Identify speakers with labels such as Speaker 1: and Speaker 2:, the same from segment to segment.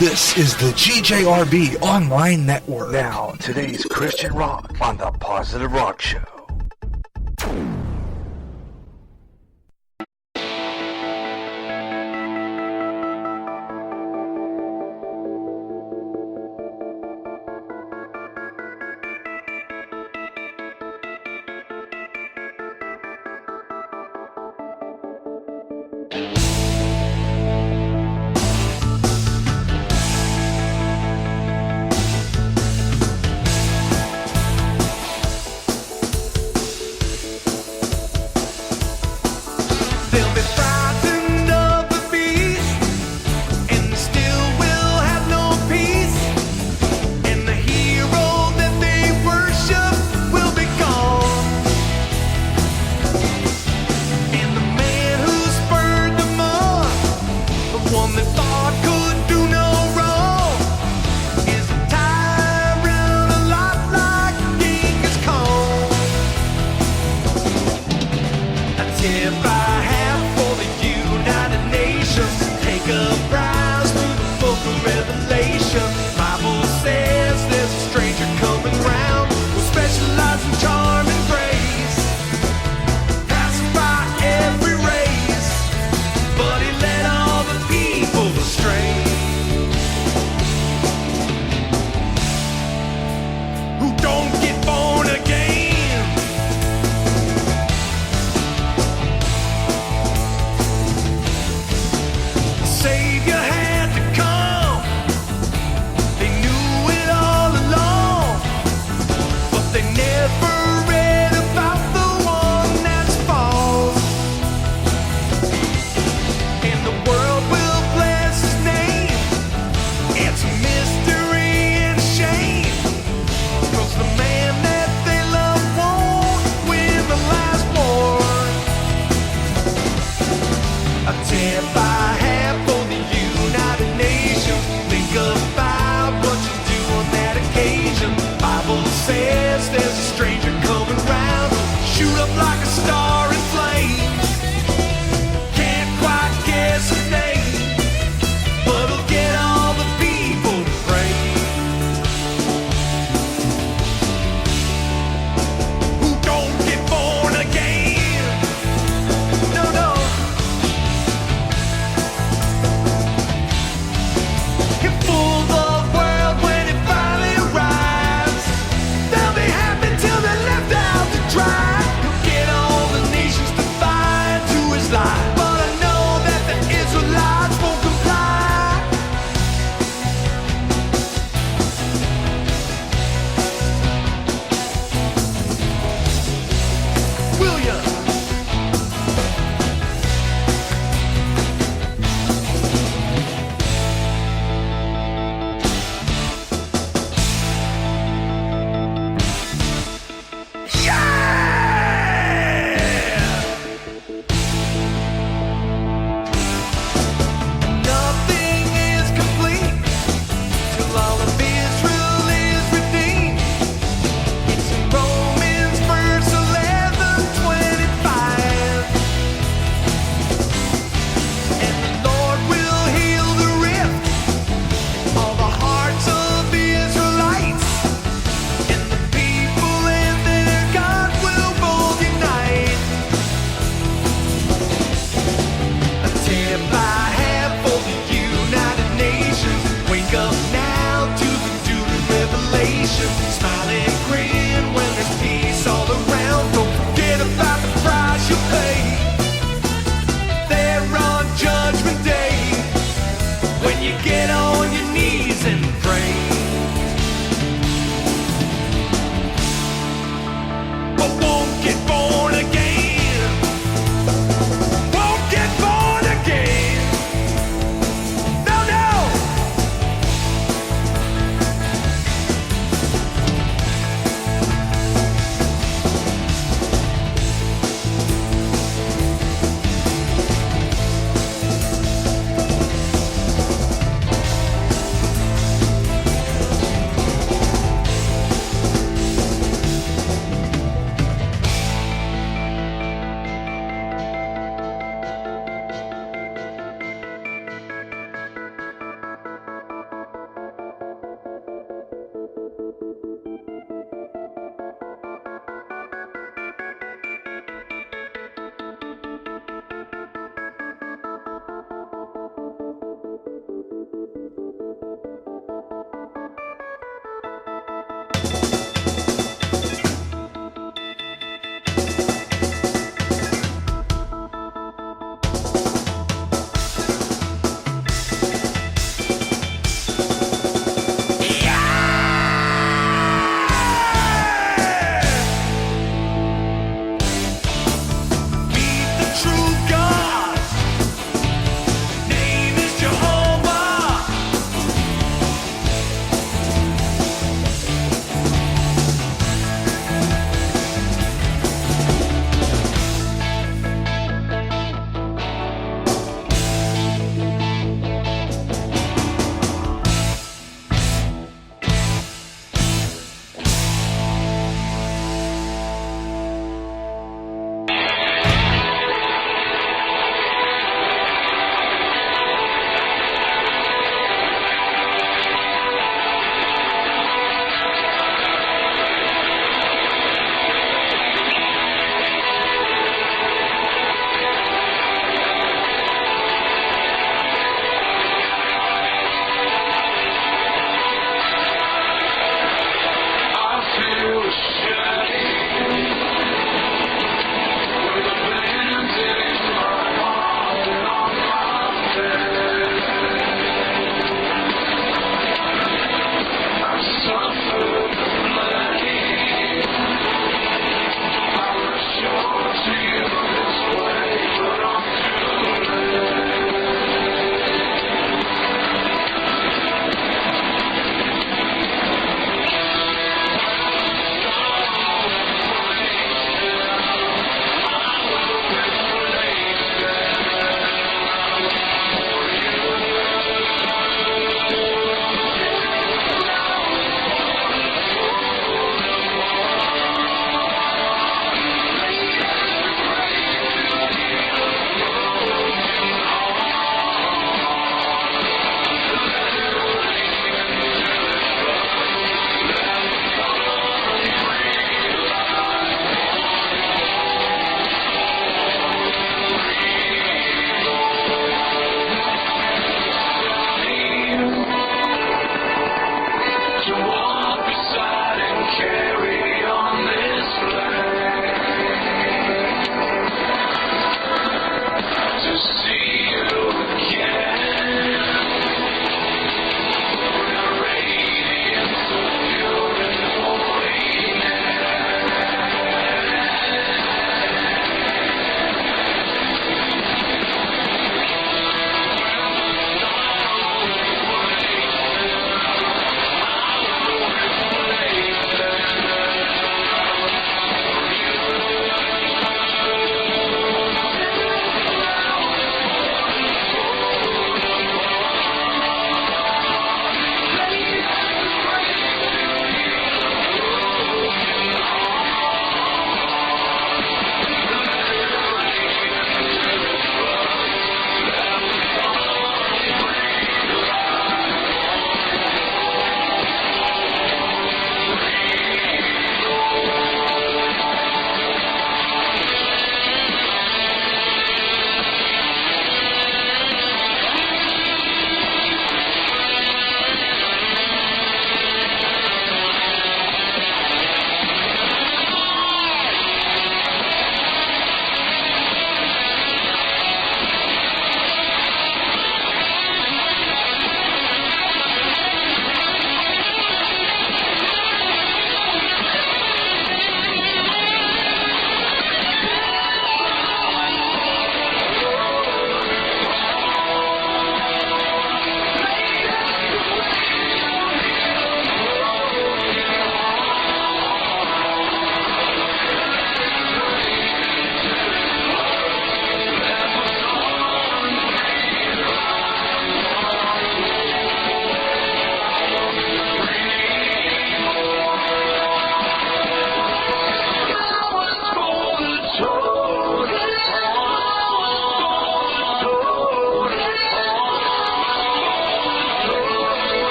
Speaker 1: This is the GJRB Online Network. Now, today's Christian rock on the Positive Rock Show.
Speaker 2: Savior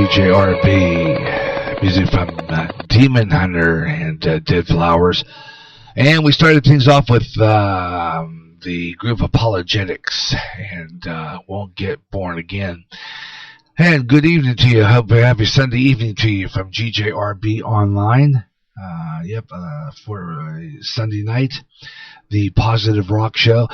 Speaker 1: DJRB, music from Demon Hunter and Dead Flowers. And we started things off with the group Apologetics and Won't Get Born Again. And good evening to you. Hope a happy Sunday evening to you from GJRB Online. For Sunday night, the Positive Rock Show.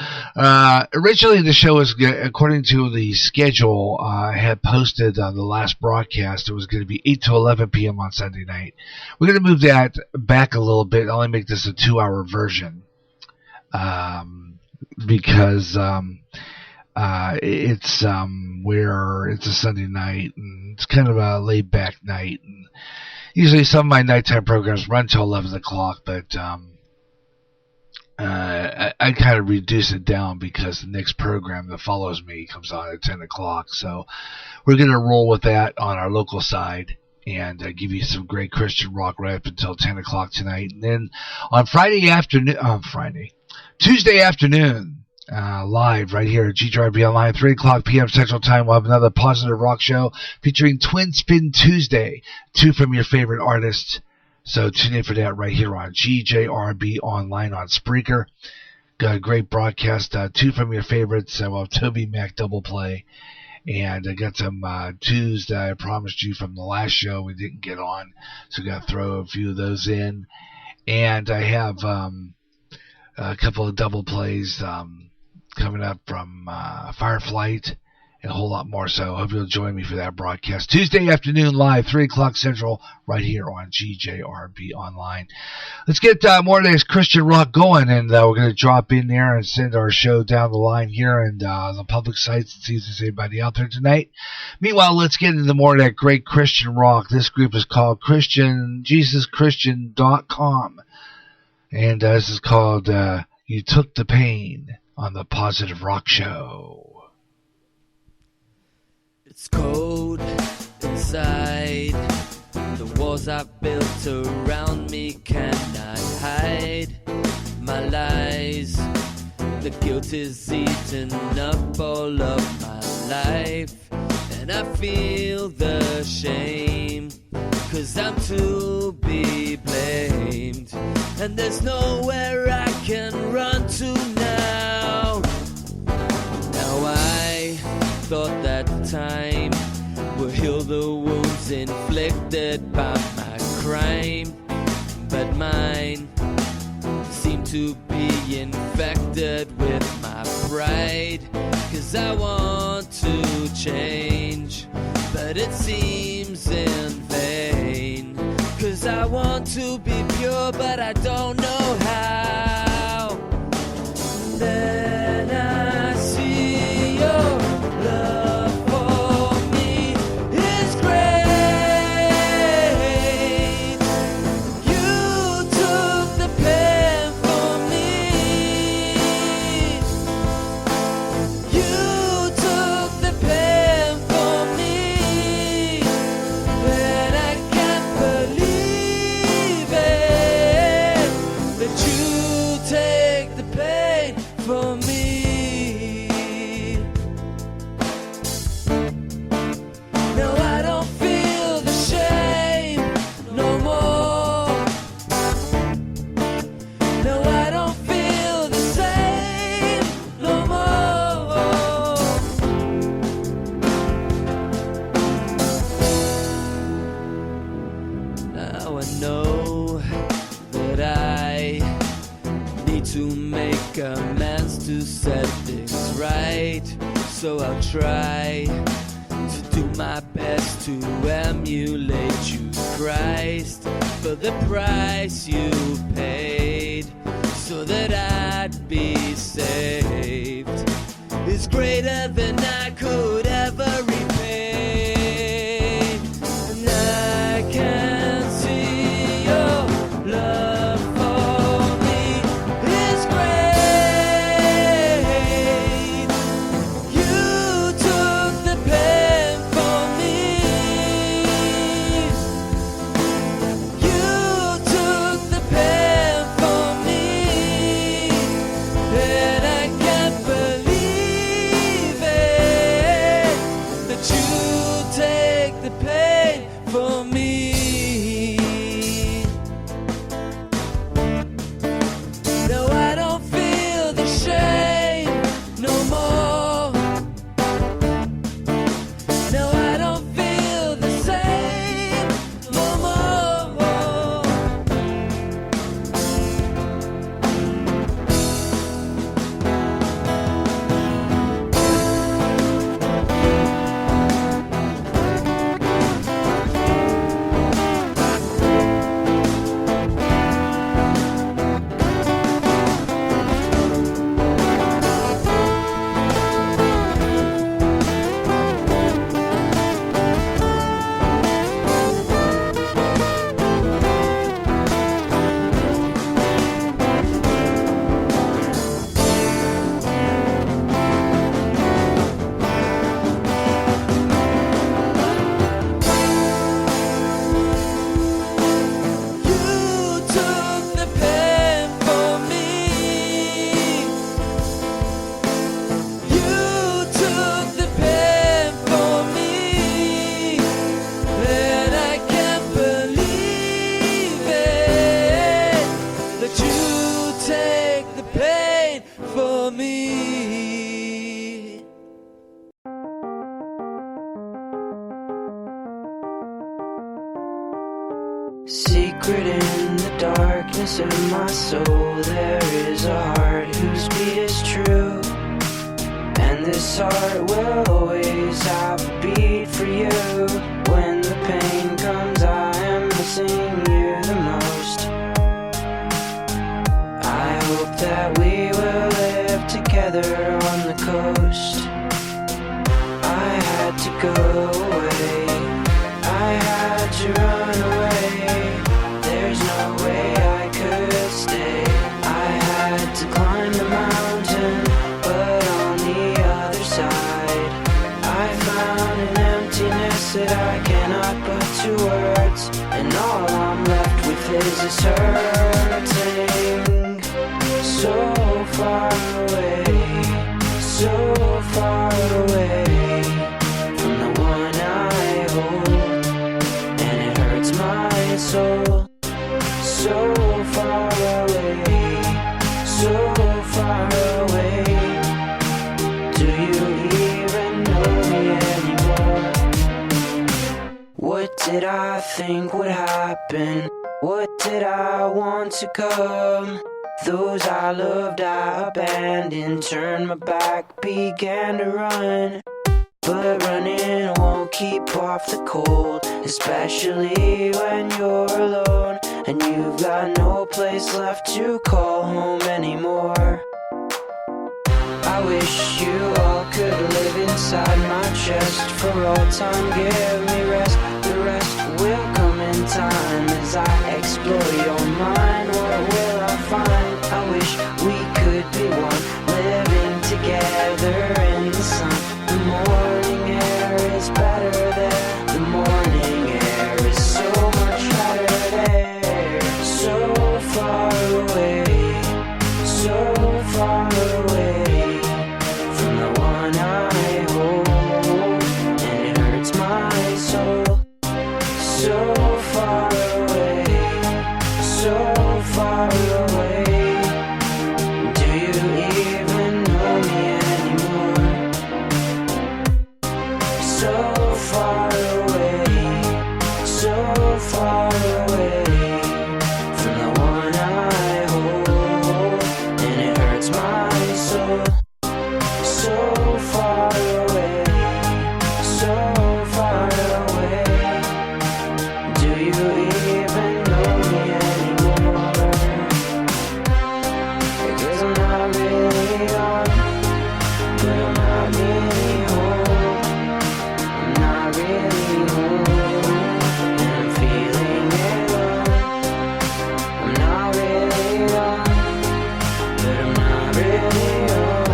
Speaker 1: Originally, the show was, according to the schedule I had posted on the last broadcast, it was going to be 8 to 11 p.m. on Sunday night. We're going to move that back a little bit, only make this a 2-hour version, because it's where it's a Sunday night, and it's kind of a laid-back night, and usually some of my nighttime programs run till 11 o'clock, but I kind of reduce it down because the next program that follows me comes on at 10 o'clock. So we're going to roll with that on our local side and give you some great Christian rock right up until 10 o'clock tonight. And then on Tuesday afternoon, live right here at GJRB Online, 3 o'clock p.m. Central Time, we'll have another Positive Rock Show featuring Twin Spin Tuesday, 2 from your favorite artists. So tune in for that right here on GJRB Online on Spreaker. Got a great broadcast, 2 from your favorites. We'll have Toby Mac double play. And I got some tunes that I promised you from the last show we didn't get on. So got to throw a few of those in. And I have a couple of double plays coming up from Fireflight and a whole lot more. So I hope you'll join me for that broadcast Tuesday afternoon live, 3 o'clock Central, right here on GJRB Online. Let's get more of this Christian rock going, and we're going to drop in there and send our show down the line here and the public sites and see if there's anybody out there tonight. Meanwhile, let's get into more of that great Christian rock. This group is called JesusChristian.com, and this is called You Took the Pain on the Positive Rock Show.
Speaker 2: It's cold inside. The walls I've built around me cannot hide my lies. The guilt is eating up all of my life, and I feel the shame, 'cause I'm to be blamed, and there's nowhere I can run to now. Now I thought that time will heal the wounds inflicted by my crime, but mine seem to be infected with my pride, 'cause I want to change, but it seems in vain, 'cause I want to be pure, but I don't know how. Then I see your love for me is great. You took the pain for me. You took the pain for me. And I can't believe it, that you take the pain for me. To make amends, to set things right, so I'll try to do my best to emulate you, Christ, for the price you paid, so that I'd be saved, is greater than I could ever repay, and I can see your love. And I can't believe it.
Speaker 3: Secret in the darkness of my soul, there is a heart whose beat is true. And this heart will always have a beat for you. When the pain comes, I am missing you the most. I hope that we will live together on the coast. I had to go away, I had to run away. There's no way I could stay. I had to climb the mountain, but on the other side I found an emptiness that I cannot put to words. And all I'm left with is this hurting. So far away, so far away from the one I hold, and it hurts my soul. So far away, so far away. Do you even know me anymore? What did I think would happen? What did I want to come? Those I loved I abandoned, turned my back, began to run. But running won't keep off the cold, especially when you're alone and you've got no place left to call home anymore. I wish you all could live inside my chest. For all time give me rest, the rest will come in time. As I explore your mind, what will I find? I wish we could be one, living together in the sun. The morning air is better there, the morning air is so much better there. So far away, so far away from the one I hold, and it hurts my soul. So far away, so far away. Do you even know me anymore? So far away, so far away from the one I hold, and it hurts my soul. So far away, so far away. Do you even know me anymore? Because I'm not really on, but I'm not really home. I'm not really home, and I'm feeling alone. I'm not really on, but I'm not really home.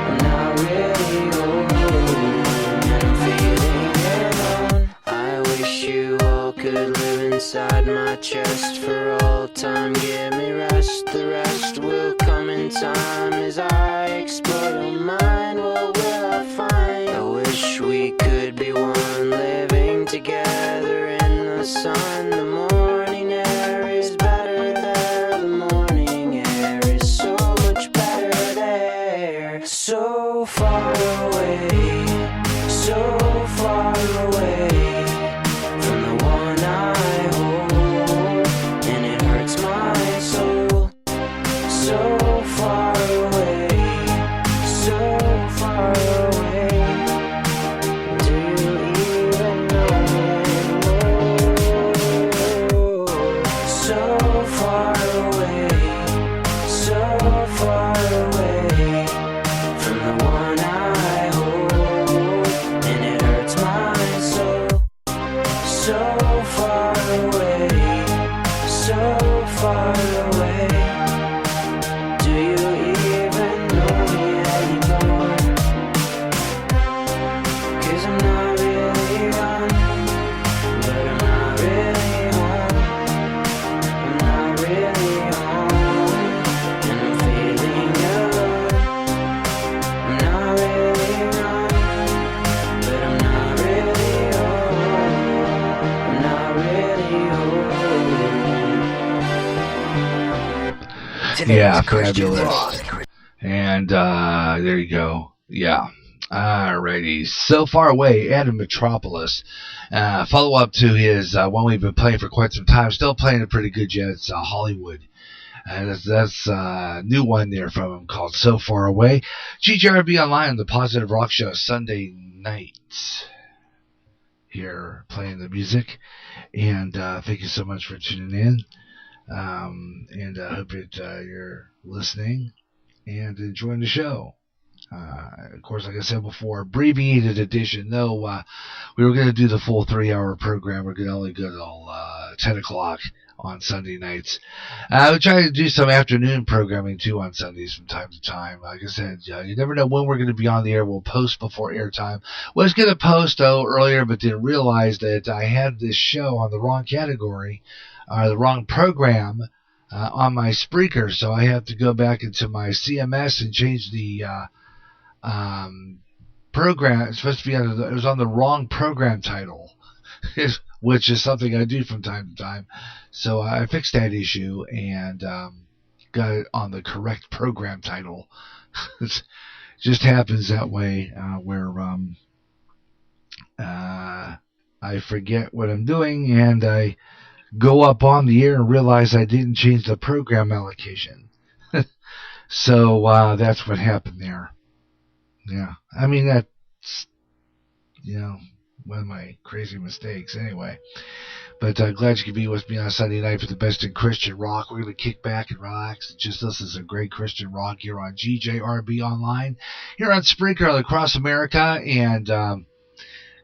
Speaker 3: I'm not really home, and I'm feeling alone. I wish you all could live inside my chest. For all time give me rest, the rest will come in time. As I explore your mind, what will I find? I wish we could be one, living together in the sun. The morning air is better there, the morning air is so much better there. So far away, so far away from the one I hold, and it hurts my soul. So far away, so far away. Do you even know me anymore? So far away, so far away from the one I hold, and it hurts my soul. So far away, so far away. Do you even know me anymore? 'Cause I'm not really on, but I'm not really home. I'm not really home, and I'm feeling alone. I'm not really on, but I'm not really home. I'm not really home.
Speaker 1: Yeah, fabulous. And there you go. Yeah. Alrighty, So Far Away, Adam Metropolis. Follow up to his one we've been playing for quite some time. Still playing it pretty good yet. It's Hollywood. That's a new one there from him called So Far Away. GJRB Online, the Positive Rock Show, Sunday nights. Here playing the music. And thank you so much for tuning in. And I hope you're listening and enjoying the show. Of course, like I said before, abbreviated edition. No, we were going to do the full 3-hour program. We're going to only go till 10 o'clock on Sunday nights. We try to do some afternoon programming too on Sundays from time to time. Like I said, you never know when we're going to be on the air. We'll post before airtime. Was going to post earlier, but didn't realize that I had this show on the wrong category, the wrong program on my Spreaker. So I have to go back into my CMS and change the program. It's supposed to be it was on the wrong program title, which is something I do from time to time. So I fixed that issue and got it on the correct program title. It just happens that way where I forget what I'm doing and I go up on the air and realize I didn't change the program allocation. So that's what happened there. Yeah, I mean, that's, one of my crazy mistakes anyway. But glad you could be with me on Sunday night for the best in Christian rock. We're going to kick back and relax and just listen to some great Christian rock here on GJRB Online, here on Spreaker across America, and got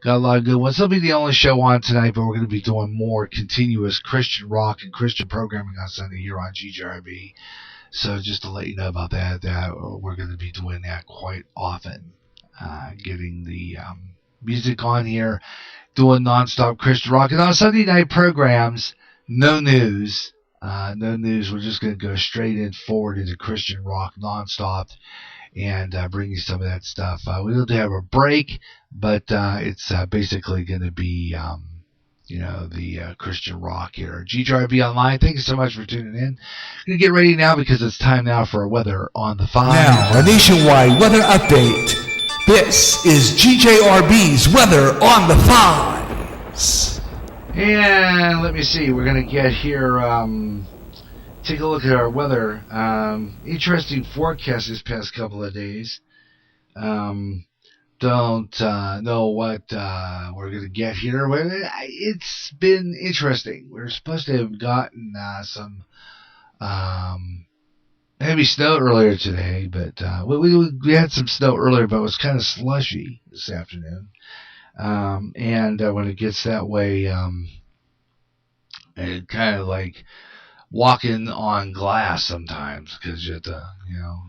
Speaker 1: a lot of good ones. This will be the only show on tonight, but we're going to be doing more continuous Christian rock and Christian programming on Sunday here on GJRB. So just to let you know about that we're going to be doing that quite often, getting the music on here, doing nonstop Christian rock. And on Sunday night programs, no news. No news. We're just going to go straight in forward into Christian rock nonstop and bring you some of that stuff. We will have a break, but it's basically going to be the Christian rock here. GJRB Online, thank you so much for tuning in. I'm going to get ready now because it's time now for a weather on the 5.
Speaker 4: Now, a nationwide weather update. This is GJRB's Weather on the 5s.
Speaker 1: And let me see, we're going to get here, take a look at our weather. Interesting forecast this past couple of days. Don't know what we're going to get here. It's been interesting. We're supposed to have gotten some heavy snow earlier today, but we had some snow earlier, but it was kind of slushy this afternoon. And when it gets that way, it kind of like walking on glass sometimes, because you have to,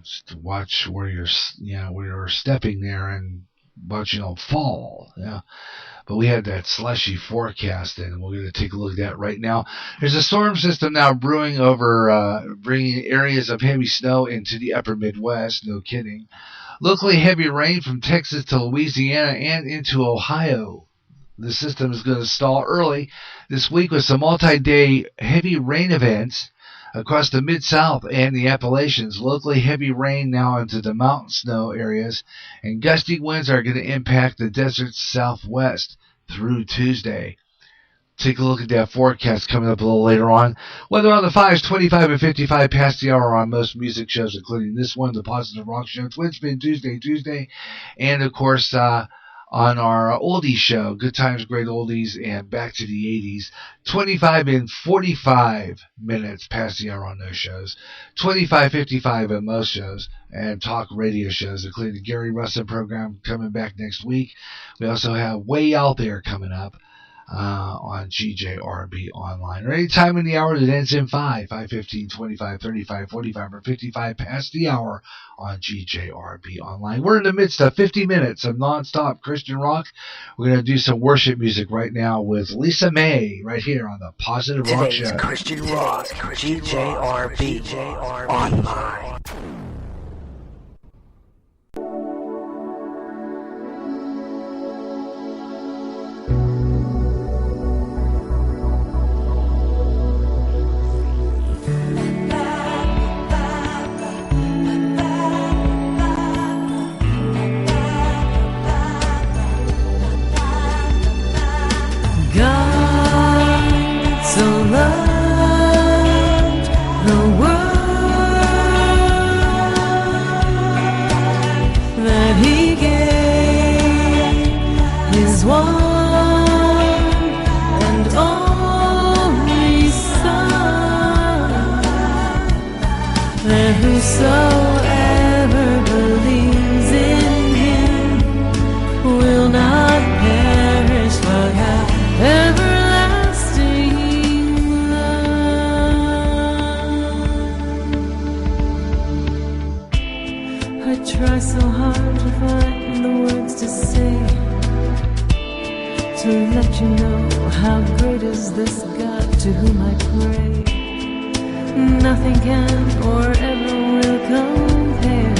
Speaker 1: just watch where you're stepping there and watch you don't fall. Yeah. But we had that slushy forecast, and we're going to take a look at that right now. There's a storm system now brewing over, bringing areas of heavy snow into the upper Midwest. No kidding. Locally heavy rain from Texas to Louisiana and into Ohio. The system is going to stall early this week with some multi-day heavy rain events across the Mid-South and the Appalachians. Locally heavy rain now into the mountain snow areas, and gusty winds are going to impact the desert Southwest through Tuesday. Take a look at that forecast coming up a little later on. Weather on the 5s, 25 and 55 past the hour on most music shows, including this one, the Positive Rock Show, Twin Spin Tuesday, and of course on our oldies show, Good Times, Great Oldies, and Back to the 80s, 25 and 45 minutes past the hour on those shows, 25:55 on most shows, and talk radio shows, including the Gary Russell program coming back next week. We also have Way Out There coming up on GJRB Online, or any time in the hour that ends in 5, 5:15, 25, 35, 45, or 55 past the hour on GJRB Online. We're in the midst of 50 minutes of non-stop Christian rock. We're going to do some worship music right now with Lisa May right here on the Positive Rock Show.
Speaker 4: Today's Christian rock, GJRB Online.
Speaker 5: is this God to whom I pray? Nothing can or ever will compare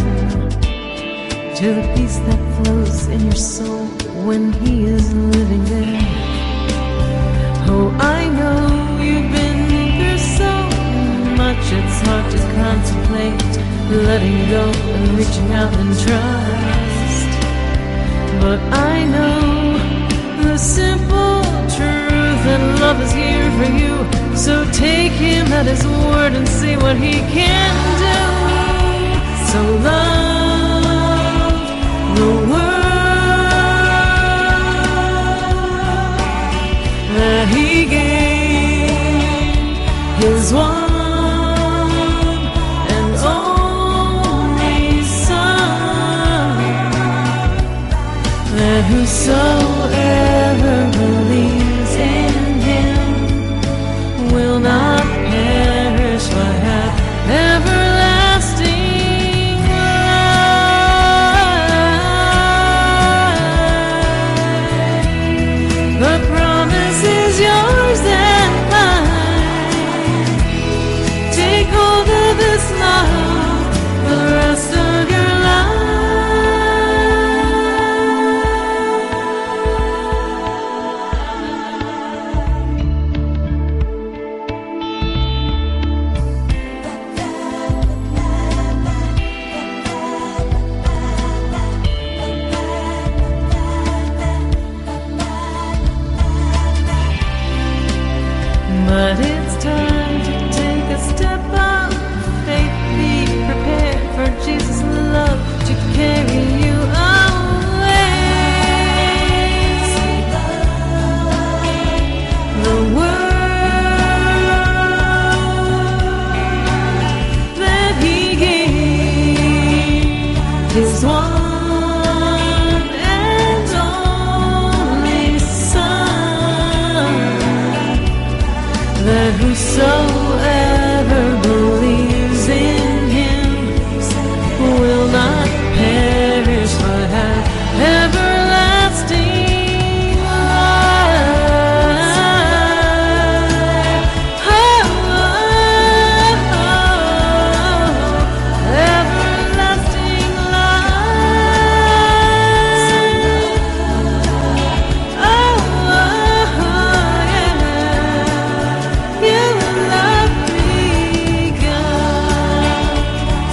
Speaker 5: to the peace that flows in your soul when He is living there. Oh, I know you've been through so much, it's hard to contemplate letting go and reaching out in trust. But I know the simple truth that love is here for you. So take Him at His word and see what He can do. So love the world that He gave His one and only Son, that whosoever believes in Him will not perish but have everlasting life. The promise is yours and mine. Take hold of this love for the rest of your life. But it's time to take a step of faith. Be prepared for Jesus' love to carry you away. The world that He gave His one and only Son, that whosoever believes in Him will not perish but have everlasting life. Everlasting life. You love me, God,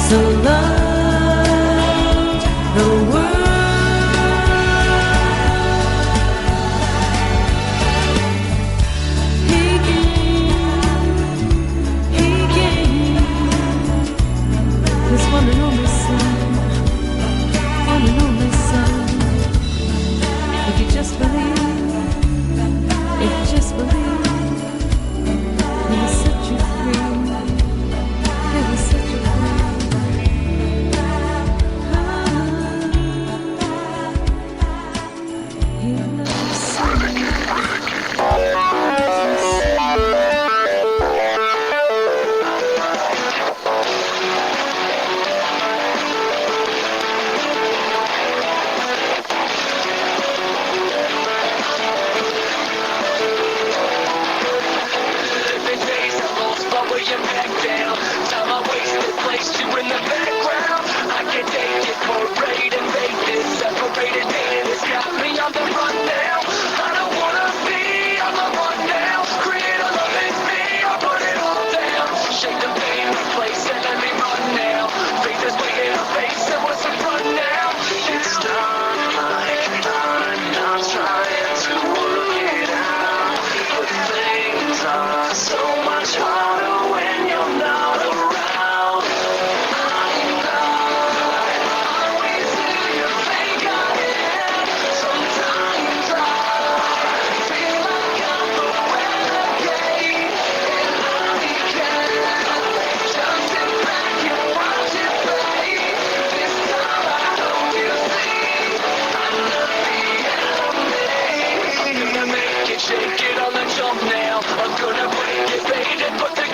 Speaker 5: so loved the world. He gave His one and only Son, one and only Son. If you just believe, if you just believe, He will set you free. He will set you free. He loves
Speaker 6: The days I lost by way you back down. Time I wasted placed you in the background. I can take it for great and make this separated man. It's got me on the run now. I don't wanna be on the run now. Create a love in me, I'll put it all down. Shake the pain, replace it, let me run now. Faith is way in the face, and what's in front now? It's done, I'm trying to work it out. But things are so much harder when you're not around. I always do you think I am. Sometimes I feel like I'm the renegade, and I can't just sit back and watch it play. This time I hope you see I'm not the enemy. I'm gonna make it, shake it on the jump now. I'm gonna break it, fade it, but the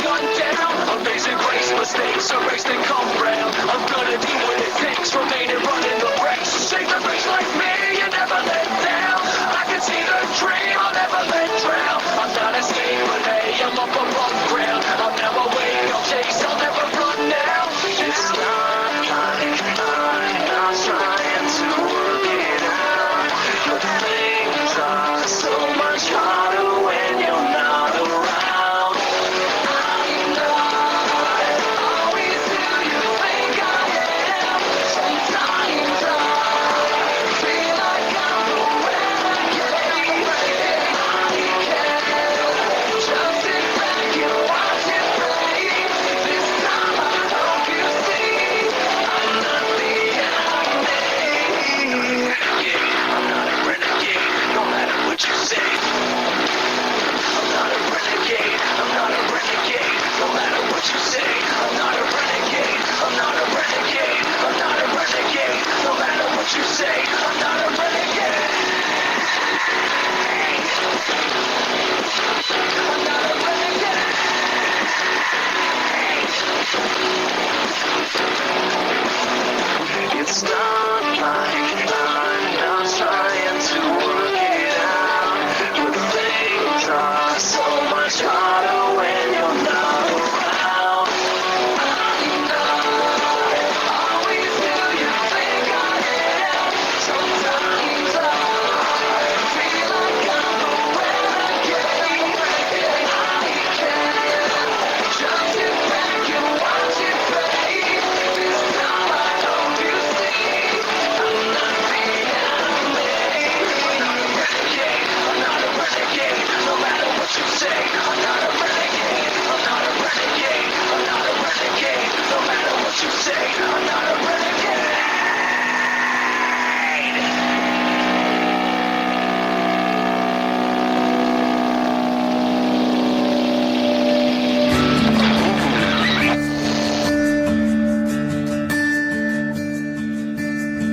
Speaker 6: say. I'm not a renegade. I'm not a renegade. I'm not a renegade. No matter what you say, I'm not a renegade.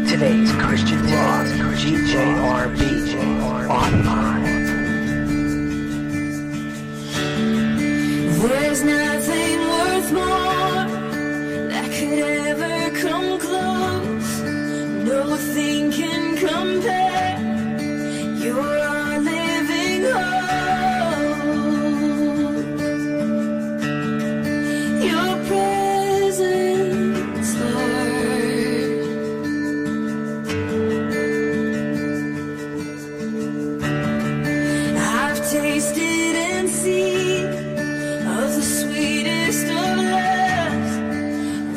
Speaker 3: Today's Christian rock, GJRB online.
Speaker 5: There's nothing worth more that could ever come close. Nothing can compare. You're our living hope. Your presence, Lord. I've tasted and seen of the sweetest of loves,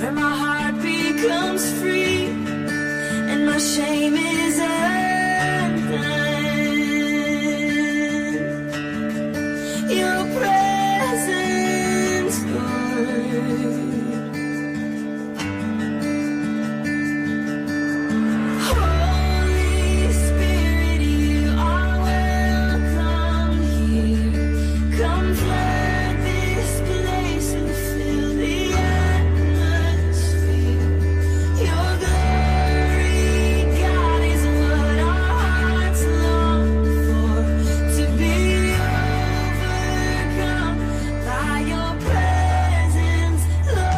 Speaker 5: where my heart becomes free and my shame is undone. Your presence, Lord. Holy Spirit, you are welcome here. Come flood this place and fill the atmosphere. Your glory, God, is what our hearts long for. To be overcome by your presence, Lord.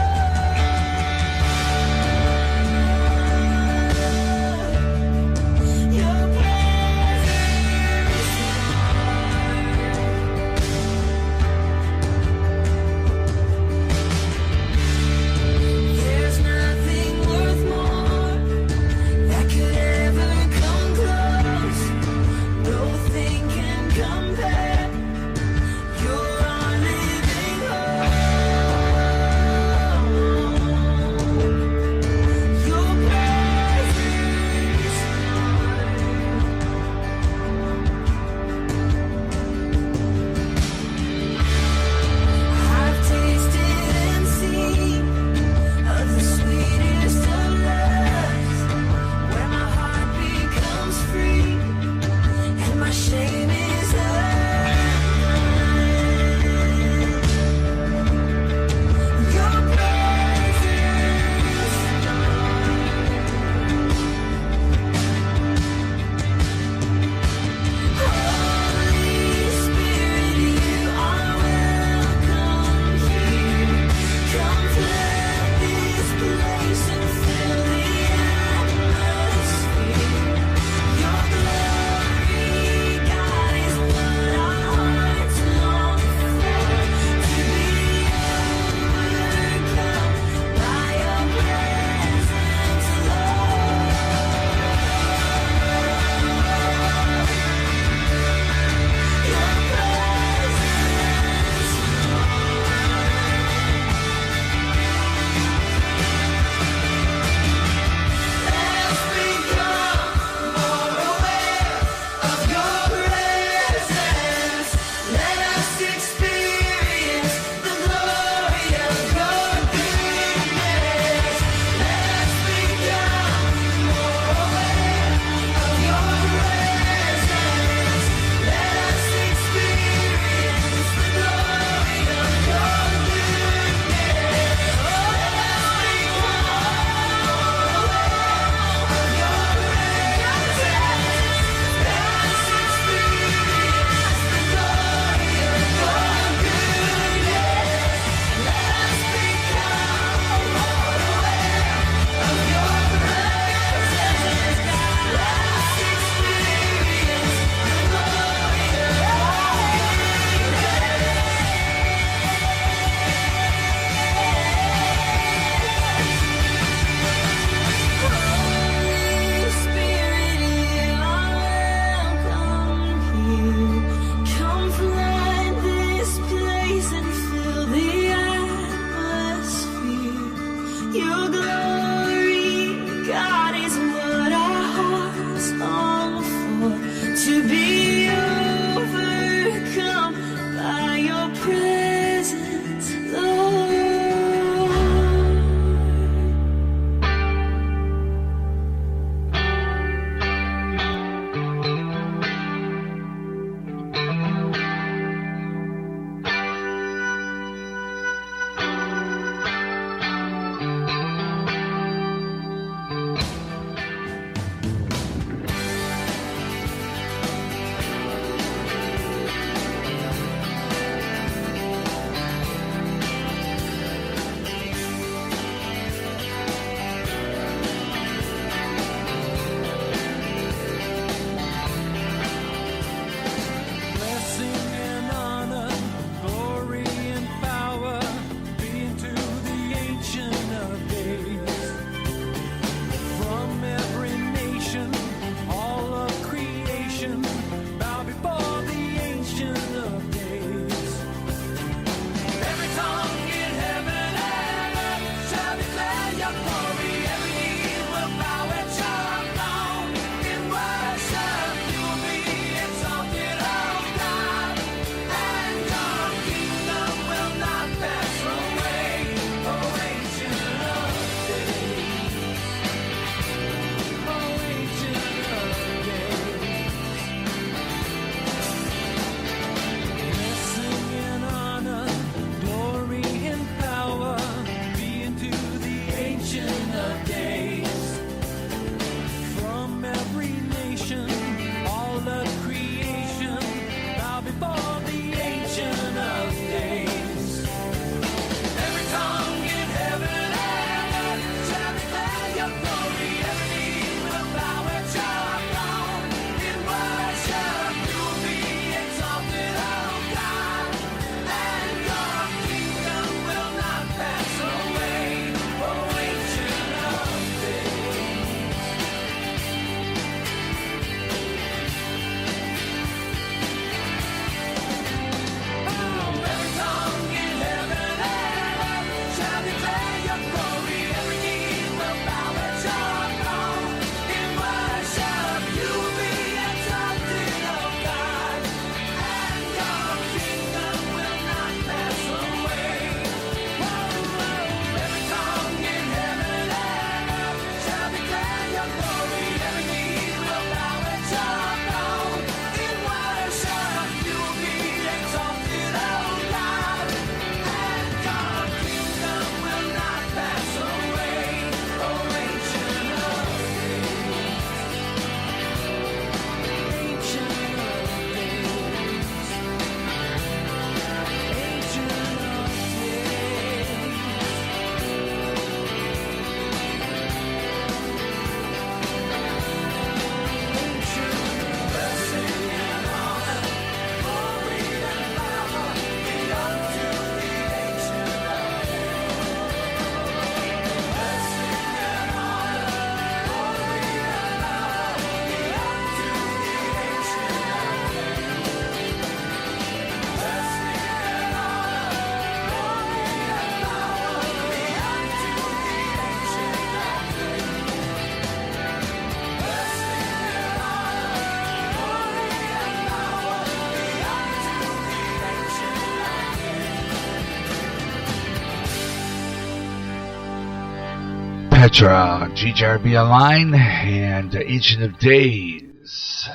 Speaker 1: Petra, GJRB Online, and Ancient of Days.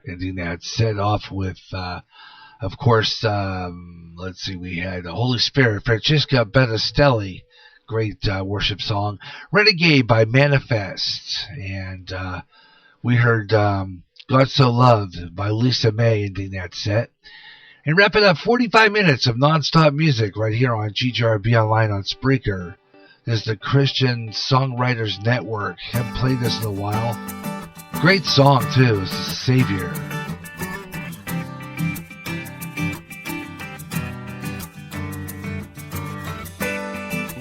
Speaker 1: Ending that set off with, of course, let's see, we had Holy Spirit, Francesca Bettistelli, great worship song. Renegade by Manifest, and we heard God So Loved by Lisa May ending that set. And wrapping up 45 minutes of non-stop music right here on GJRB Online on Spreaker. This is the Christian Songwriters Network. Haven't played this in a while. Great song, too. It's Savior.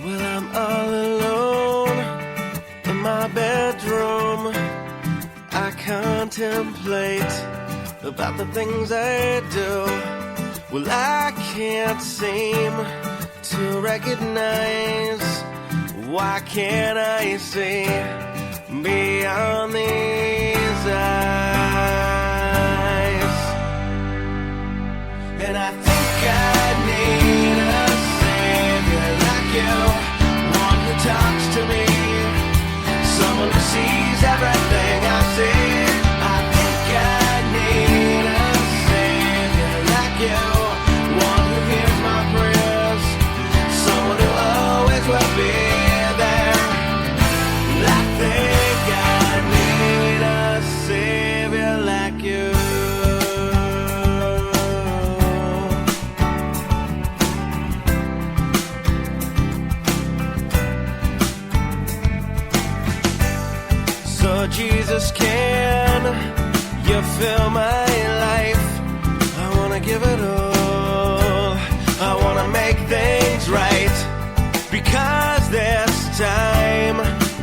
Speaker 7: Well, I'm all alone in my bedroom. I contemplate about the things I do. Well, I can't seem to recognize. Why can't I see beyond these eyes? And I think I need a savior like you, one who talks to me, someone who sees everything I see. I think I need a savior like you, one who hears my prayers, someone who always will be. Jesus, can you fill my life? I wanna give it all. I wanna make things right, because this time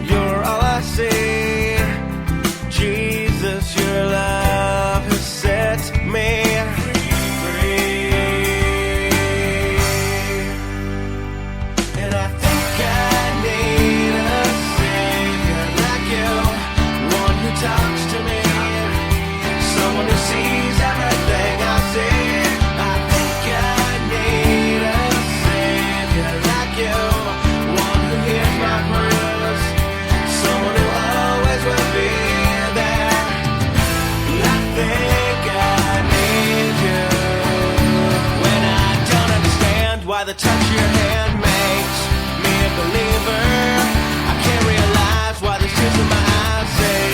Speaker 7: you're all I see. Jesus, your love has set me free. And I think I need a savior like you, talks to me, someone who sees everything I see. I think I need a savior like you, one who hears my prayers, someone who always will be there. I think I need you. When I don't understand why the touch of your hand makes me a believer, I can't realize why there's tears in my eyes say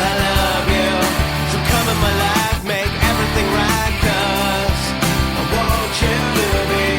Speaker 7: I love you, so come in my life, make everything right, 'cause I want you to be with me.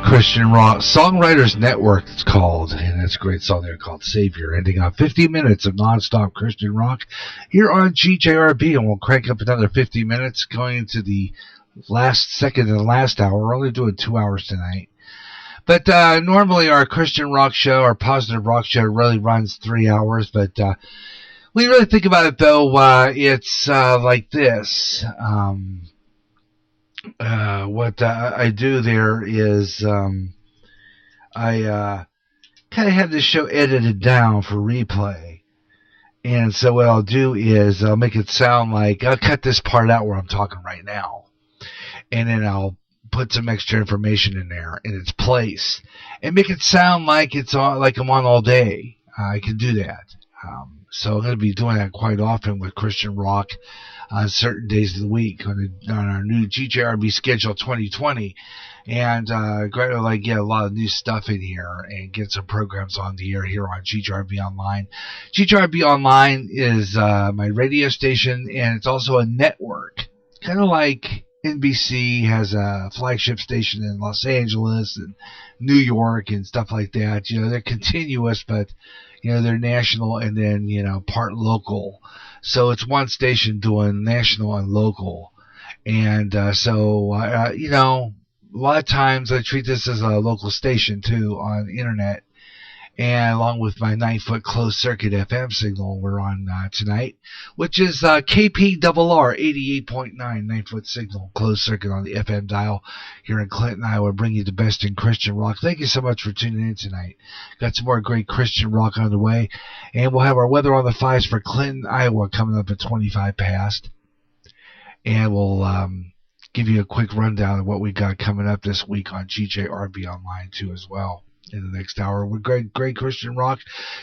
Speaker 1: Christian Rock Songwriters Network, it's called, and that's a great song there called Savior, ending on 50 minutes of non-stop Christian rock here on GJRB, and we'll crank up another 50 minutes going into the second and last hour. We're only doing 2 hours tonight. But normally our Christian rock show, our positive rock show, really runs 3 hours, but when you really think about it, though, it's like this. what I do there is I kind of have this show edited down for replay. And so what I'll do is I'll make it sound like I'll cut this part out where I'm talking right now. And then I'll put some extra information in there in its place and make it sound like it's on, like I'm on all day. I can do that. So I'm going to be doing that quite often with Christian rock on certain days of the week on our new GJRB schedule 2020. And great, like get a lot of new stuff in here and get some programs on the air here on GJRB Online. GJRB Online is my radio station, and it's also a network, kind of like NBC has a flagship station in Los Angeles and New York and stuff like that. You know, they're continuous, but you know, they're national and then, you know, part local. So it's one station doing national and local. And you know, a lot of times I treat this as a local station too on the internet. And along with my 9-foot closed circuit FM signal we're on tonight, which is KPRR 88.9 9-foot signal closed circuit on the FM dial here in Clinton, Iowa, bring you the best in Christian rock. Thank you so much for tuning in tonight. Got some more great Christian rock on the way, and we'll have our weather on the 5s for Clinton, Iowa coming up at 25 past, and we'll give you a quick rundown of what we got coming up this week on GJRB Online too as well. In the next hour with great Christian rock.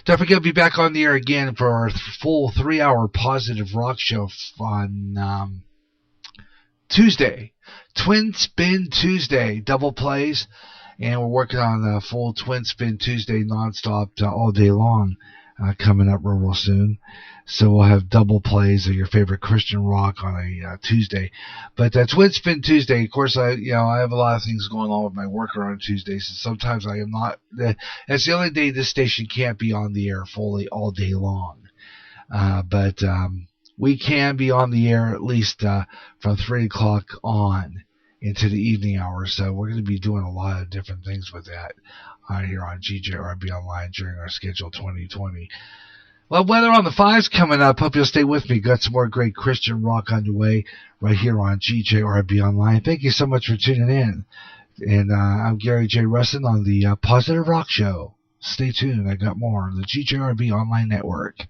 Speaker 1: Don't forget to be back on the air again for our full 3-hour positive rock show on Tuesday. Twin Spin Tuesday, double plays. And we're working on a full Twin Spin Tuesday nonstop all day long coming up real soon. So we'll have double plays of your favorite Christian rock on a Tuesday. But Twin Spin Tuesday, of course, I have a lot of things going on with my worker on Tuesdays. So sometimes I am not. That's the only day this station can't be on the air fully all day long. But we can be on the air at least from 3 o'clock on into the evening hours. So we're going to be doing a lot of different things with that here on GJRB Online during our schedule 2020. Well, weather on the 5's coming up. Hope you'll stay with me. Got some more great Christian rock underway right here on GJRB Online. Thank you so much for tuning in. And I'm Gary J. Russin on the Positive Rock Show. Stay tuned. I got more on the GJRB Online Network.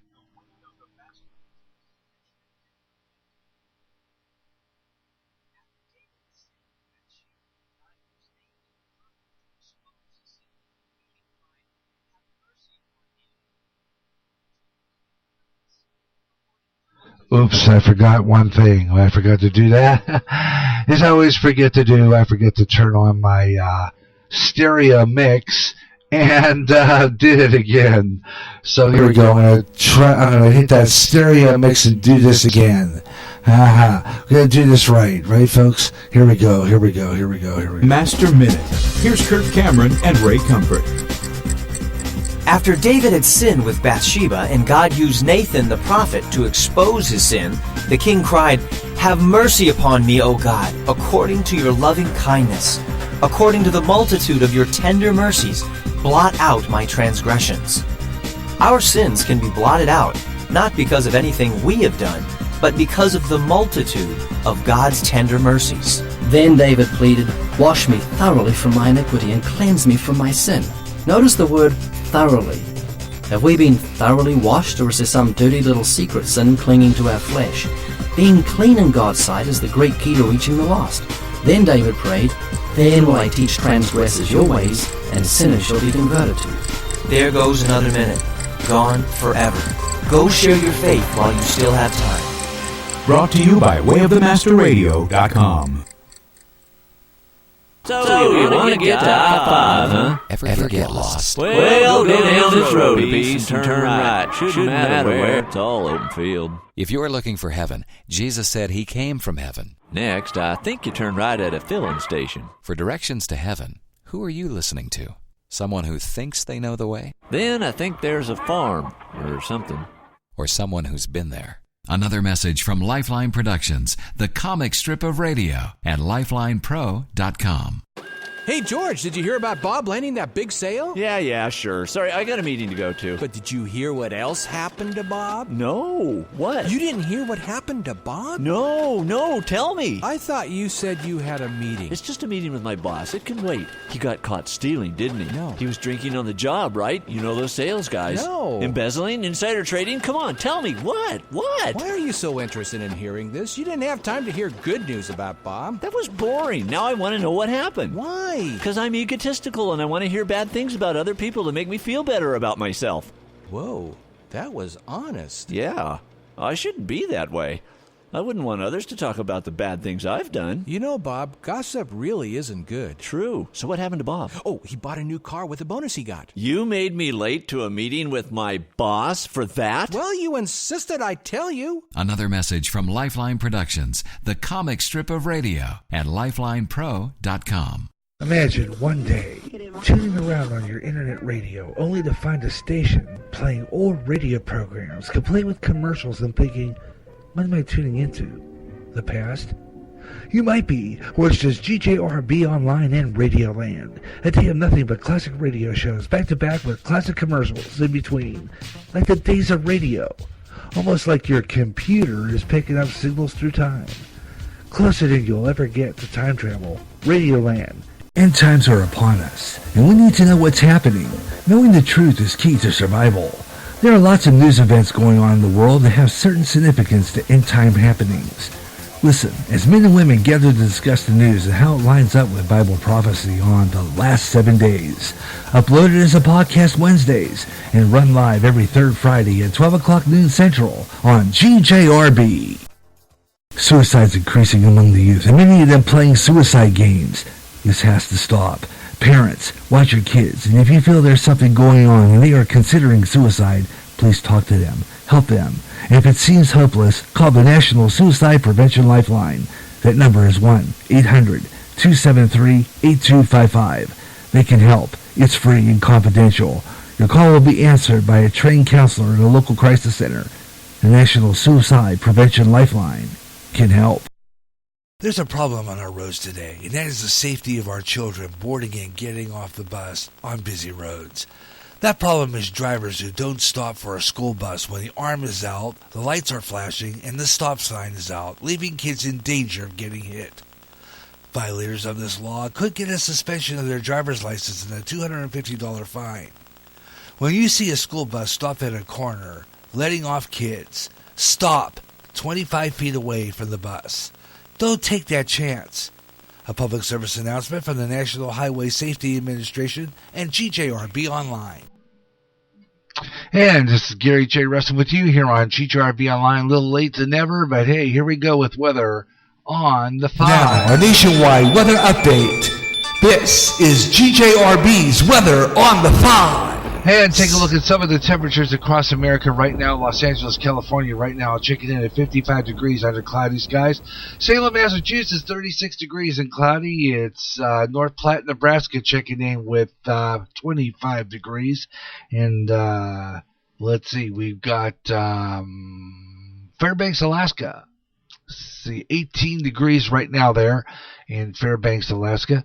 Speaker 1: Oops, I forgot one thing. I forgot to do that. As I always forget to do, I forget to turn on my stereo mix and did it again. So here we go. I'm gonna hit that stereo mix and do this again. We're gonna do this right, folks? Here we go.
Speaker 8: Master Minute. Here's Kirk Cameron and Ray Comfort.
Speaker 9: After David had sinned with Bathsheba and God used Nathan the prophet to expose his sin, the king cried, "Have mercy upon me, O God, according to your loving kindness. According to the multitude of your tender mercies, blot out my transgressions." Our sins can be blotted out, not because of anything we have done, but because of the multitude of God's tender mercies.
Speaker 10: Then David pleaded, "Wash me thoroughly from my iniquity and cleanse me from my sin." Notice the word thoroughly. Have we been thoroughly washed, or is there some dirty little secret sin clinging to our flesh? Being clean in God's sight is the great key to reaching the lost. Then David prayed, "Then will I teach transgressors your ways, and sinners shall be converted to you."
Speaker 9: There goes another minute, gone forever. Go share your faith while you still have time.
Speaker 8: Brought to you by wayofthemasterradio.com.
Speaker 2: So you want to get to I-5, huh?
Speaker 11: Ever get lost?
Speaker 2: Well, go down this road a piece and turn right. Shouldn't matter where, it's all open field.
Speaker 11: If you're looking for heaven, Jesus said he came from heaven.
Speaker 2: Next, I think you turn right at a filling station.
Speaker 11: For directions to heaven, who are you listening to? Someone who thinks they know the way?
Speaker 2: Then I think there's a farm or something.
Speaker 11: Or someone who's been there. Another message from Lifeline Productions, the comic strip of radio, at lifelinepro.com.
Speaker 12: Hey, George, did you hear about Bob landing that big sale?
Speaker 13: Yeah, sure. Sorry, I got a meeting to go to.
Speaker 12: But did you hear what else happened to Bob?
Speaker 13: No. What?
Speaker 12: You didn't hear what happened to Bob?
Speaker 13: No, tell me.
Speaker 12: I thought you said you had a meeting.
Speaker 13: It's just a meeting with my boss. It can wait. He got caught stealing, didn't he?
Speaker 12: No.
Speaker 13: He was drinking on the job, right? You know those sales guys.
Speaker 12: No.
Speaker 13: Embezzling, insider trading? Come on, tell me. What?
Speaker 12: Why are you so interested in hearing this? You didn't have time to hear good news about Bob.
Speaker 13: That was boring. Now I want to know what happened.
Speaker 12: Why?
Speaker 13: Because I'm egotistical and I want to hear bad things about other people to make me feel better about myself.
Speaker 12: Whoa, that was honest.
Speaker 13: Yeah, I shouldn't be that way. I wouldn't want others to talk about the bad things I've done.
Speaker 12: You know, Bob, gossip really isn't good.
Speaker 13: True. So what happened to Bob?
Speaker 12: Oh, he bought a new car with the bonus he got.
Speaker 13: You made me late to a meeting with my boss for that?
Speaker 12: Well, you insisted I tell you.
Speaker 11: Another message from Lifeline Productions, the comic strip of radio, at lifelinepro.com.
Speaker 1: Imagine one day tuning around on your internet radio only to find a station playing old radio programs complete with commercials and thinking, what am I tuning into? The past? You might be, or it's just GJRB Online and Radioland. A day of nothing but classic radio shows back to back with classic commercials in between. Like the days of radio. Almost like your computer is picking up signals through time. Closer than you'll ever get to time travel. Radioland.
Speaker 4: End times are upon us, and we need to know what's happening. Knowing the truth is key to survival. There are lots of news events going on in the world that have certain significance to end-time happenings. Listen, as men and women gather to discuss the news and how it lines up with Bible prophecy on the last 7 days. Uploaded as a podcast Wednesdays and run live every third Friday at 12 o'clock noon Central on GJRB. Suicide's increasing among the youth, and many of them playing suicide games. This has to stop. Parents, watch your kids, and if you feel there's something going on and they are considering suicide, please talk to them, help them. And if it seems hopeless, call the National Suicide Prevention Lifeline. That number is 1-800-273-8255. They can help. It's free and confidential. Your call will be answered by a trained counselor in a local crisis center. The National Suicide Prevention Lifeline can help.
Speaker 1: There's a problem on our roads today, and that is the safety of our children boarding and getting off the bus on busy roads. That problem is drivers who don't stop for a school bus when the arm is out, the lights are flashing, and the stop sign is out, leaving kids in danger of getting hit. Violators of this law could get a suspension of their driver's license and a $250 fine. When you see a school bus stop at a corner, letting off kids, stop 25 feet away from the bus. Don't take that chance. A public service announcement from the National Highway Safety Administration and GJRB Online. And this is Gary J. Russell with you here on GJRB Online. A little late than ever, but hey, here we go with weather on the 5.
Speaker 4: Now, a nationwide weather update. This is GJRB's Weather on the 5.
Speaker 1: And take a look at some of the temperatures across America right now. Los Angeles, California right now checking in at 55 degrees under cloudy skies. Salem, Massachusetts, 36 degrees and cloudy. It's North Platte, Nebraska checking in with 25 degrees. And let's see, we've got Fairbanks, Alaska. Let's see, 18 degrees right now there in Fairbanks, Alaska.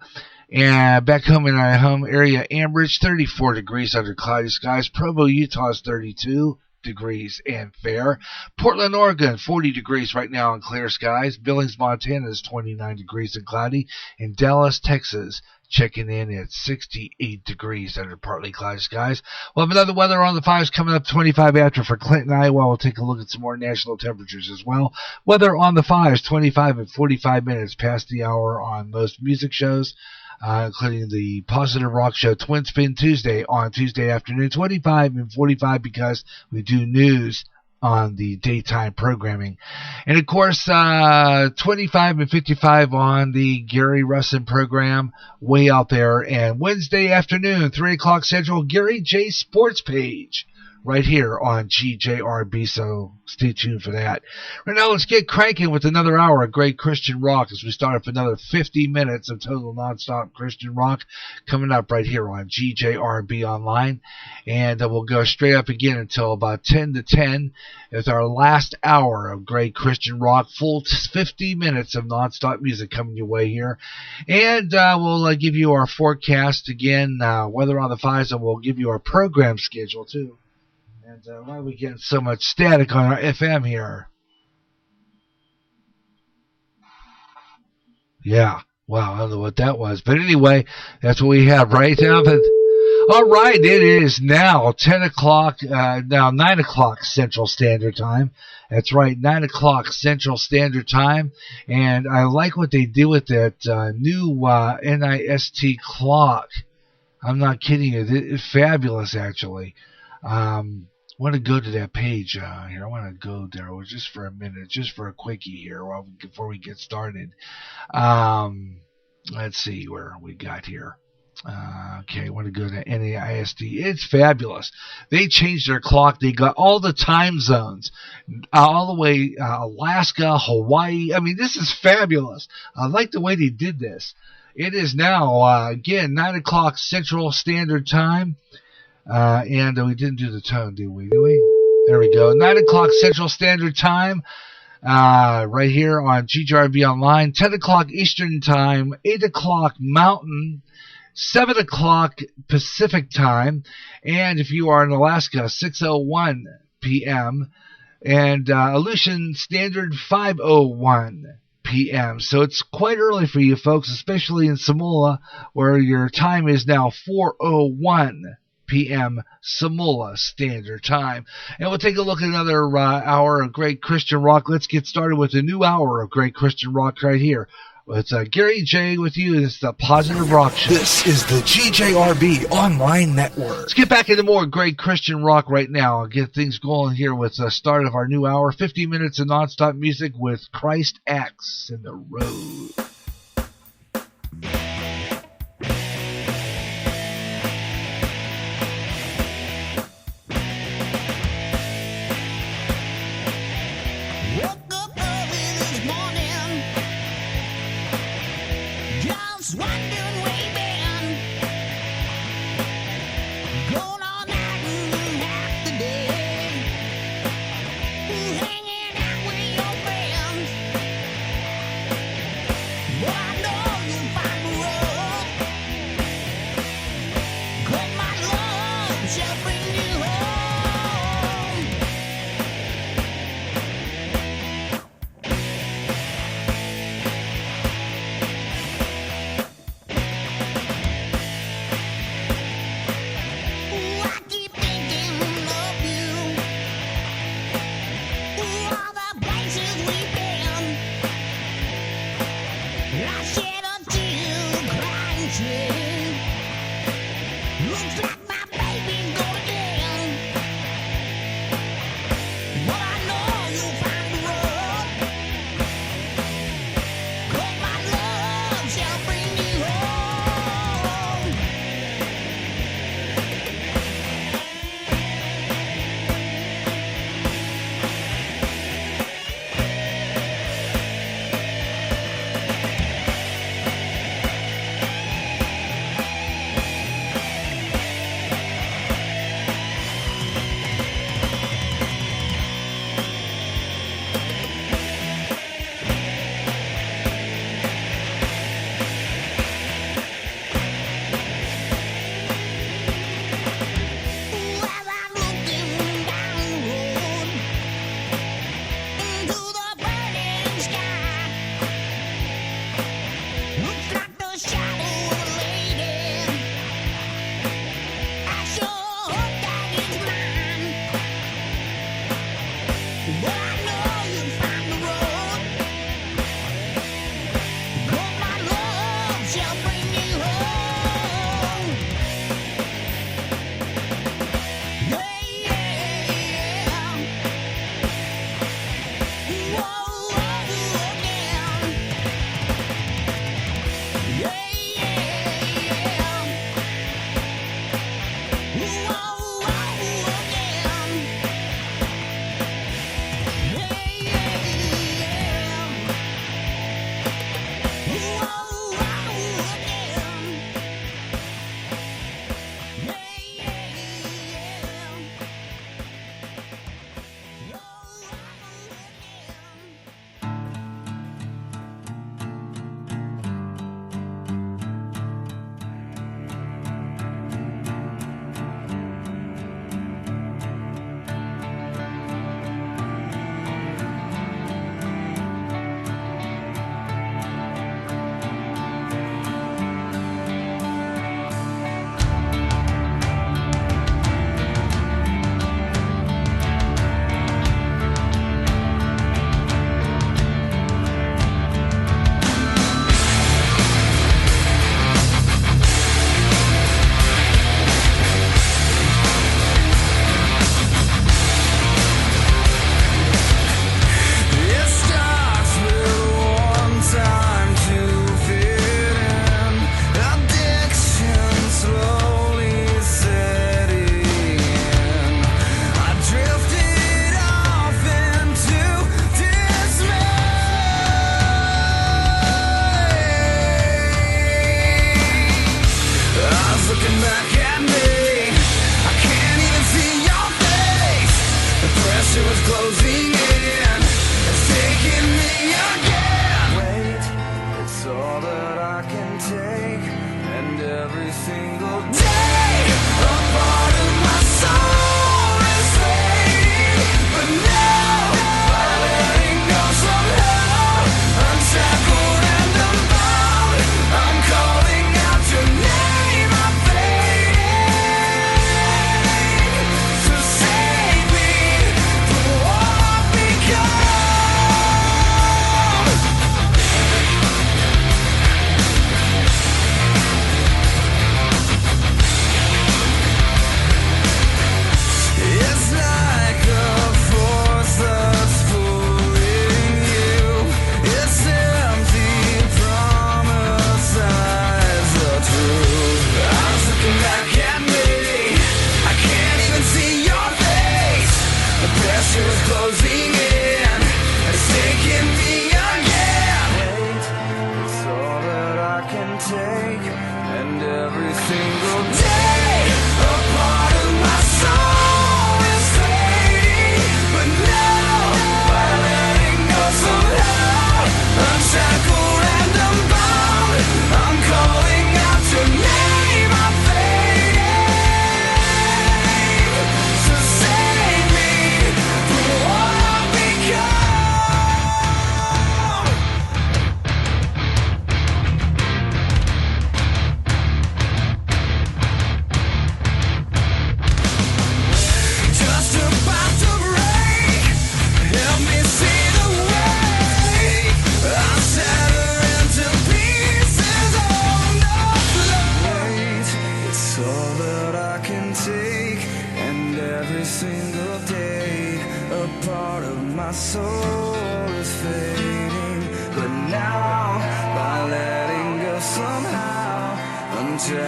Speaker 1: And back home in our home area, Ambridge, 34 degrees under cloudy skies. Provo, Utah is 32 degrees and fair. Portland, Oregon, 40 degrees right now in clear skies. Billings, Montana is 29 degrees and cloudy. And Dallas, Texas, checking in at 68 degrees under partly cloudy skies. We'll have another weather on the 5s coming up 25 after for Clinton, Iowa. We'll take a look at some more national temperatures as well. Weather on the 5s, 25 and 45 minutes past the hour on most music shows. Including the Positive Rock Show Twin Spin Tuesday on Tuesday afternoon, 25 and 45 because we do news on the daytime programming. And of course, 25 and 55 on the Gary Russin program way out there. And Wednesday afternoon, 3 o'clock Central, Gary J Sports Page right here on GJRB, so stay tuned for that. Right now, let's get cranking with another hour of great Christian rock as we start up another 50 minutes of total nonstop Christian rock coming up right here on GJRB Online. And we'll go straight up again until about 10 to 10 with our last hour of great Christian rock, full 50 minutes of nonstop music coming your way here. And we'll give you our forecast again, weather on the 5s, and we'll give you our program schedule too. And why are we getting so much static on our FM here? Yeah, wow, I don't know what that was. But anyway, that's what we have right now. But, all right, it is now 10 o'clock, now 9 o'clock Central Standard Time. That's right, 9 o'clock Central Standard Time. And I like what they did with that new NIST clock. I'm not kidding you. It's fabulous, actually. I want to go to that page here. I want to go there just for a minute, just for a quickie here before we get started. Let's see where we got here. Okay, I want to go to NAIST. It's fabulous. They changed their clock. They got all the time zones, all the way Alaska, Hawaii. I mean, this is fabulous. I like the way they did this. It is now, again, 9 o'clock Central Standard Time. And we didn't do the tone, did we? There we go. 9 o'clock Central Standard Time. Right here on GJRB Online. 10 o'clock Eastern Time. 8 o'clock Mountain. 7 o'clock Pacific Time. And if you are in Alaska, 6:01 p.m. And Aleutian Standard 5:01 p.m. So it's quite early for you folks, especially in Samoa, where your time is now 4:01 p.m. Samoa Standard Time. And we'll take a look at another hour of great Christian rock. Let's get started with a new hour of great Christian rock right here. It's Gary J with you. It's the Positive Rock Show.
Speaker 14: This is the GJRB Online Network.
Speaker 1: Let's get back into more great Christian rock right now and get things going here with the start of our new hour. 50 minutes of nonstop music with Christ Acts in the Road.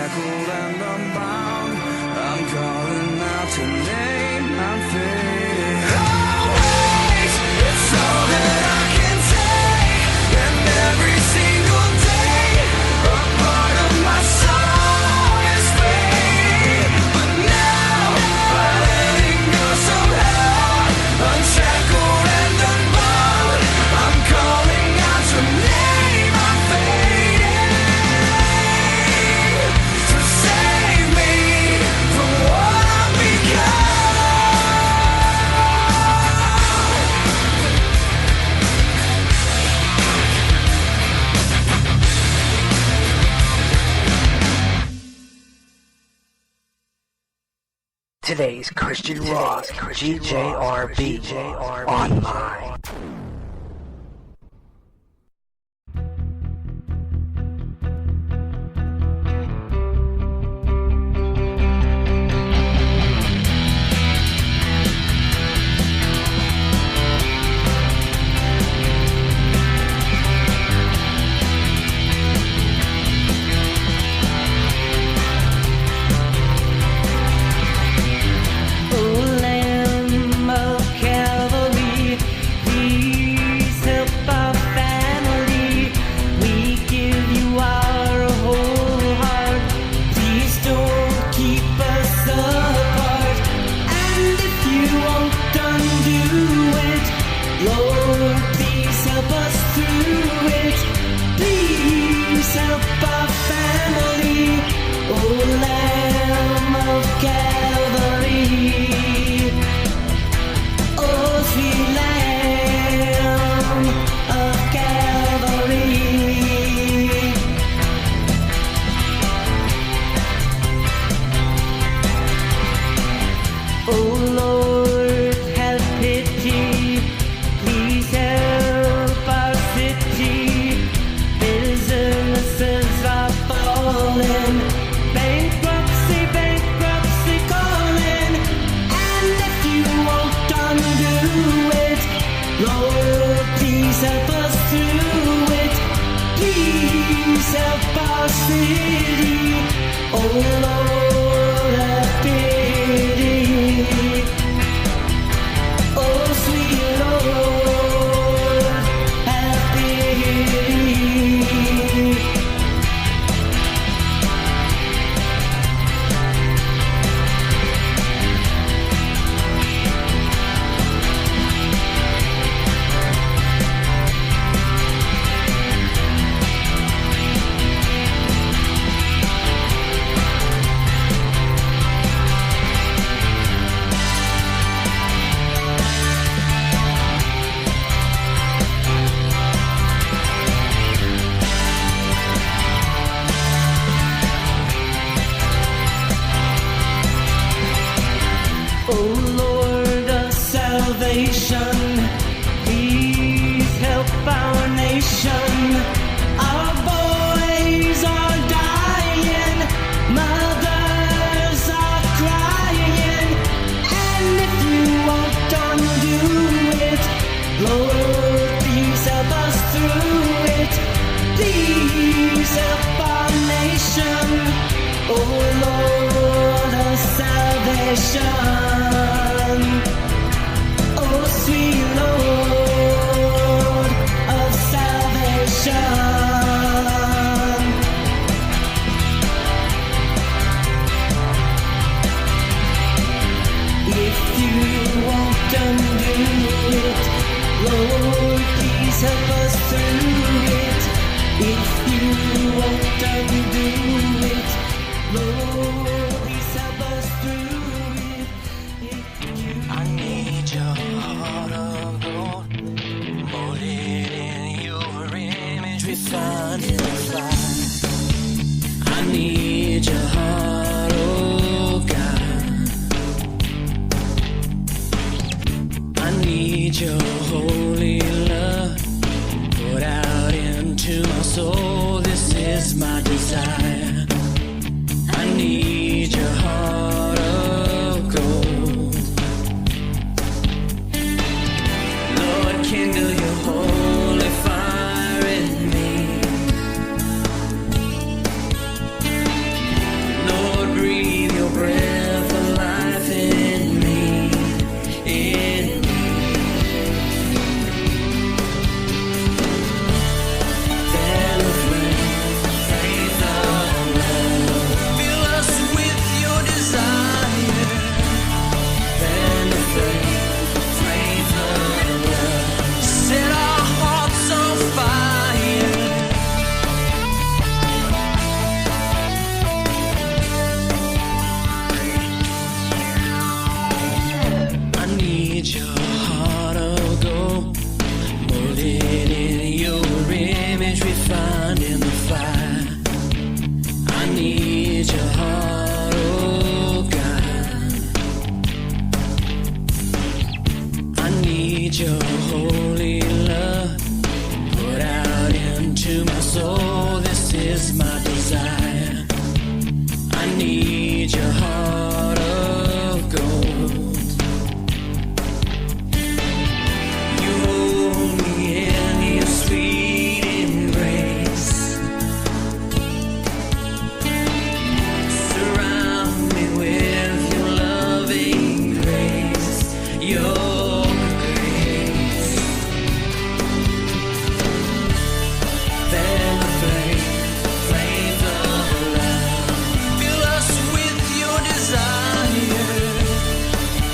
Speaker 7: shackled and unbound. I'm calling out to name I'm fading. Oh wait, it's all that I can take, and every single day a part of my soul is fading. But now I'm letting go somehow, unshackled and unbound. I'm calling out to name I'm fading, to save me from what I've become.
Speaker 15: Today's Christian Rock, GJRB Online.
Speaker 5: Oh, Lamb of Calvary, please help our family. We give you our whole heart. Please don't keep us apart. And if you won't undo it, Lord, please help us through it. Please help our family. Oh, Lamb of Calvary. Oh, sweet Lamb of Calvary. Oh, Lord, have pity. Please help our city. Businesses are falling. Bankruptcy, bankruptcy calling. And if you won't undo it, Lord, please help us through it. Please help our city. Oh, Lord, have pity. Oh, sweet Lord, have pity. Oh, Lord of salvation, please help our nation. Our boys are dying, mothers are crying, and if you won't undo it, Lord, please help us through it. Please help our nation. Oh, Lord of salvation. Oh, sweet Lord of salvation. If you won't undo it, Lord, please help us through it. If you won't undo it, Lord, please help us through it. I need your heart of gold, molded in your image, refined in the fire. I need your heart, oh God. I need your holy love poured out into my soul. This is my desire. I need your heart of gold. Lord, kindle your holy fire in me.
Speaker 2: image we find in the fire. I need your heart, oh God. I need your holy love put out into my soul. This is my desire. I need your heart of gold. You hold me in your sweet embrace. Surround me with your loving grace. Your grace. Fan the flames of love. Fill us with your desire.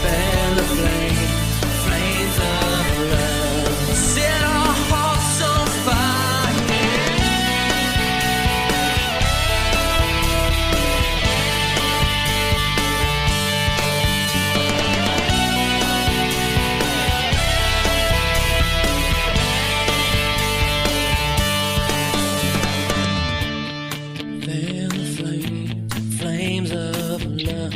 Speaker 2: Fan the flames of love. Set our hearts on fire. Fan the flames of love.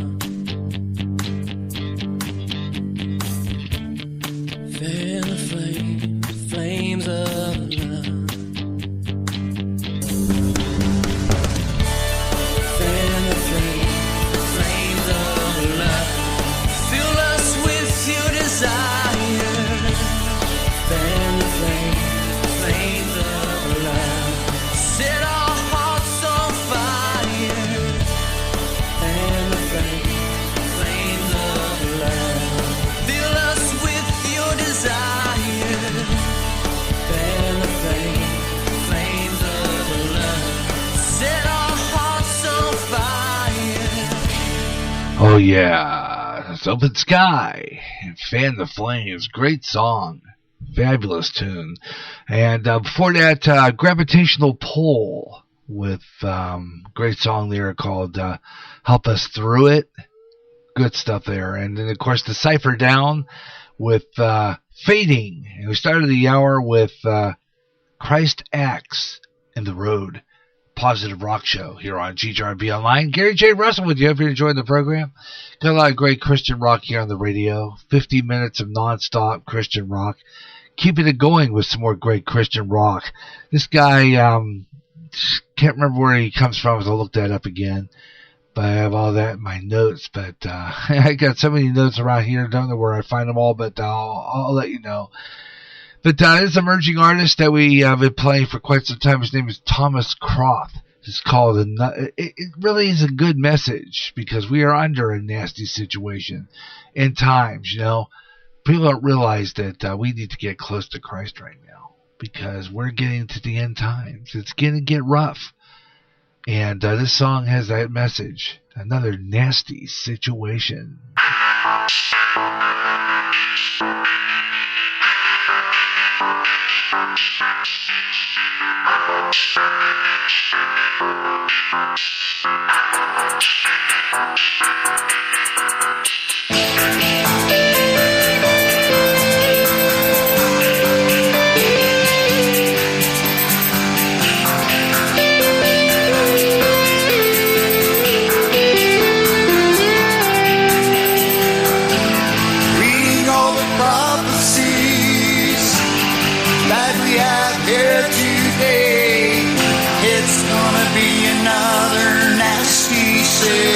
Speaker 2: Fan the flames of love. Fan the flames of love. Fill us with your desire. Fan the flames of love. Set our hearts on fire. Fan the flames of love. Fill us with your desire. Fan the flames of love. Set our hearts on fire.
Speaker 1: Oh yeah, it's Open Sky and Fan the Flames. Great song, fabulous tune. And before that, Gravitational Pull with great song there called Help Us Through It. Good stuff there. And then of course the Cipher Down with Fading. And we started the hour with Christ Acts in the Road. Positive rock show here on GJRB Online. Gary J. Russell with you. If you're enjoying the program, got a lot of great Christian rock here on the radio. 50 minutes of nonstop Christian rock. Keeping it going with some more great Christian rock. This guy, can't remember where he comes from, so I'll look that up again. But I have all that in my notes. But I got so many notes around here. Don't know where I find them all, but I'll let you know. But this emerging artist that we have been playing for quite some time, his name is Thomas Croft. It's called it really is a good message because we are under a nasty situation in times, you know. People don't realize that we need to get close to Christ right now because we're getting to the end times. It's going to get rough. And this song has that message. Another nasty situation.
Speaker 7: Reading all the prophecies that we have here today, it's gonna be another nasty situation.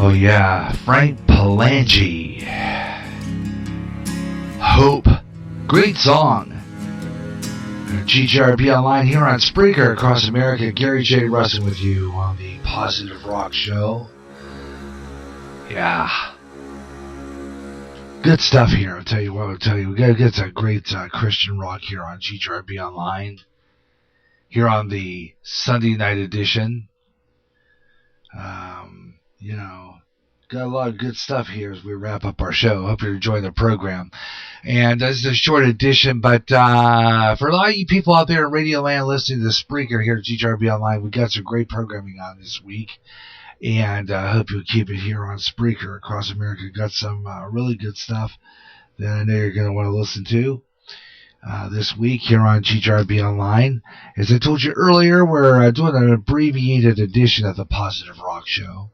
Speaker 1: Oh yeah, Frank Palangi. Hope. Great song. GJRB Online here on Spreaker across America. Gary J. Russin with you on the Positive Rock Show. Yeah. Good stuff here, I'll tell you what. We gotta get some great Christian rock here on GJRB Online. Here on the Sunday night edition. Got a lot of good stuff here as we wrap up our show. Hope you're enjoying the program. And this is a short edition, but for a lot of you people out there in Radio Land listening to the Spreaker here at GJRB Online, we got some great programming on this week. And I hope you'll keep it here on Spreaker across America. Got some really good stuff that I know you're going to want to listen to this week here on GJRB Online. As I told you earlier, we're doing an abbreviated edition of the Positive Rock Show.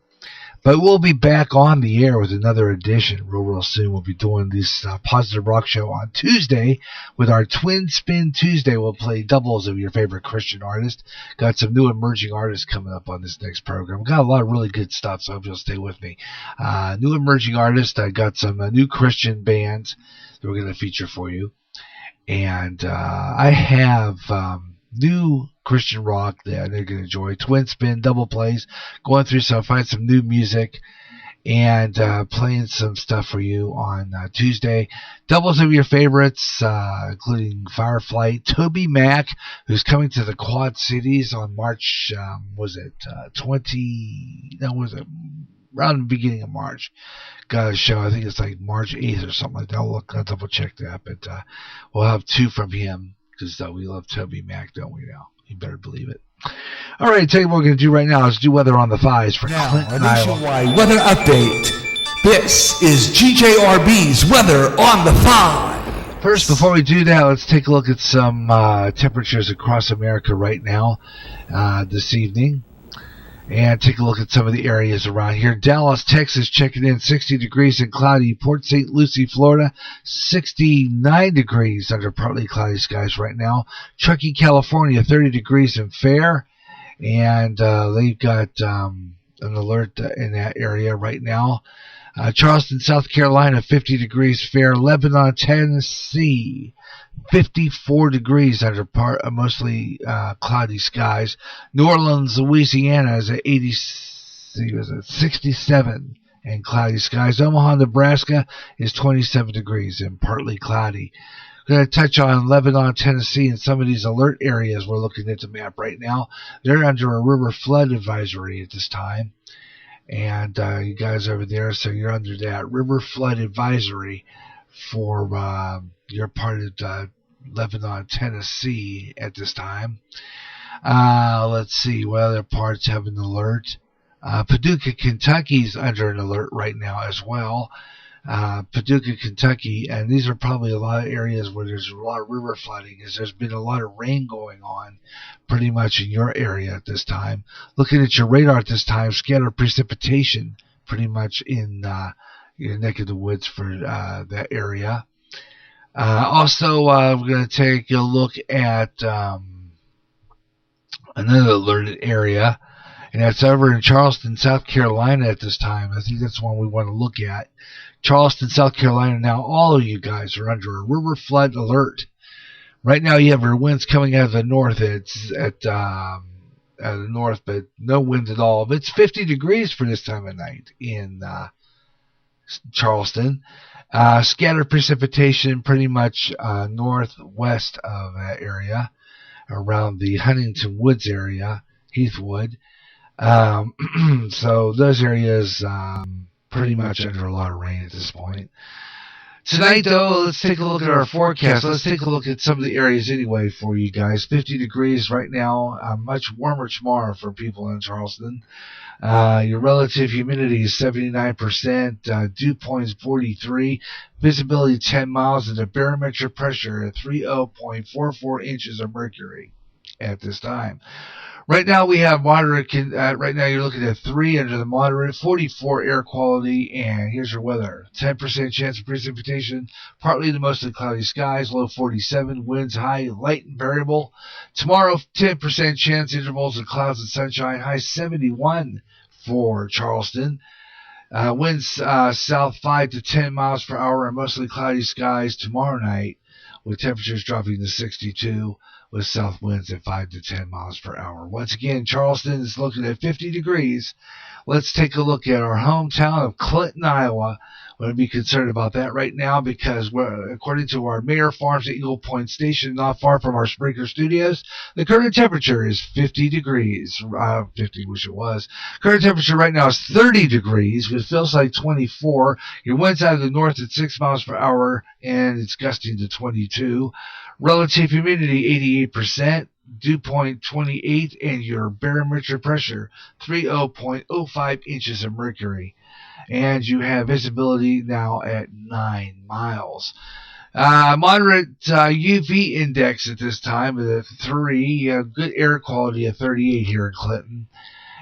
Speaker 1: But we'll be back on the air with another edition real soon. We'll be doing this Positive Rock Show on Tuesday with our Twin Spin Tuesday. We'll play doubles of your favorite Christian artist. Got some new emerging artists coming up on this next program. Got a lot of really good stuff, so I hope you'll stay with me. New emerging artists. I got some new Christian bands that we're going to feature for you. And I have new Christian rock that they're going to enjoy. Twin spin, double plays, going through find some new music, and playing some stuff for you on Tuesday. Doubles of your favorites, including Fireflight, Toby Mac, who's coming to the Quad Cities on March, around the beginning of March. Got a show, I think it's like March 8th or something like that. I'll double check that, but we'll have two from him. Because we love Toby Mac, don't we now? You better believe it. All right, tell you what we're going to do right now. Let's do weather on the thighs for Clinton,
Speaker 14: a nationwide weather update. This is GJRB's Weather on the Thigh.
Speaker 1: First, before we do that, let's take a look at some temperatures across America right now this evening. And take a look at some of the areas around here. Dallas, Texas, checking in 60 degrees and cloudy. Port St. Lucie, Florida, 69 degrees under partly cloudy skies right now. Truckee, California, 30 degrees and fair. And they've got an alert in that area right now. Charleston, South Carolina, 50 degrees fair. Lebanon, Tennessee, 54 degrees under mostly cloudy skies. New Orleans, Louisiana is at 67 and cloudy skies. Omaha, Nebraska is 27 degrees and partly cloudy. We're going to touch on Lebanon, Tennessee, and some of these alert areas we're looking at the map right now. They're under a river flood advisory at this time. And you guys over there, so you're under that river flood advisory for your part of Lebanon, Tennessee at this time. Let's see, what other parts have an alert? Paducah, Kentucky's under an alert right now as well. Paducah, Kentucky, and these are probably a lot of areas where there's a lot of river flooding, as there's been a lot of rain going on pretty much in your area at this time. Looking at your radar at this time, scattered precipitation pretty much in your neck of the woods for that area. Also, we're going to take a look at another alerted area, and that's over in Charleston, South Carolina at this time. I think that's one we want to look at. Charleston, South Carolina. Now, all of you guys are under a river flood alert. Right now, you have your winds coming out of the north. It's out of the north, but no winds at all. But it's 50 degrees for this time of night in Charleston. Scattered precipitation pretty much northwest of that area, around the Huntington Woods area, Heathwood. So those areas pretty much under a lot of rain at this point. Tonight, though, let's take a look at our forecast. Let's take a look at some of the areas anyway for you guys. 50 degrees right now, much warmer tomorrow for people in Charleston. Your relative humidity is 79%, dew point is 43, visibility 10 miles, and the barometric pressure at 30.44 inches of mercury at this time. Right now we have moderate, right now you're looking at 3 under the moderate, 44 air quality, and here's your weather. 10% chance of precipitation, partly to mostly cloudy skies, low 47, winds high, light and variable. Tomorrow, 10% chance, intervals of clouds and sunshine, high 71 for Charleston. Winds south 5 to 10 miles per hour and mostly cloudy skies tomorrow night, with temperatures dropping to 62 with south winds at 5 to 10 miles per hour. Once again, Charleston is looking at 50 degrees. Let's take a look at our hometown of Clinton, Iowa. We're going to be concerned about that right now because according to our Mayor Farms at Eagle Point Station, not far from our Sprinkler Studios, the current temperature is 50 degrees. 50, wish it was. Current temperature right now is 30 degrees. It feels like 24. Your wind's out of the north at 6 miles per hour, and it's gusting to 22. Relative humidity, 88%. Dew point 28, and your barometric pressure 30.05 inches of mercury. And you have visibility now at 9 miles. UV index at this time at 3. Good air quality at 38 here in Clinton.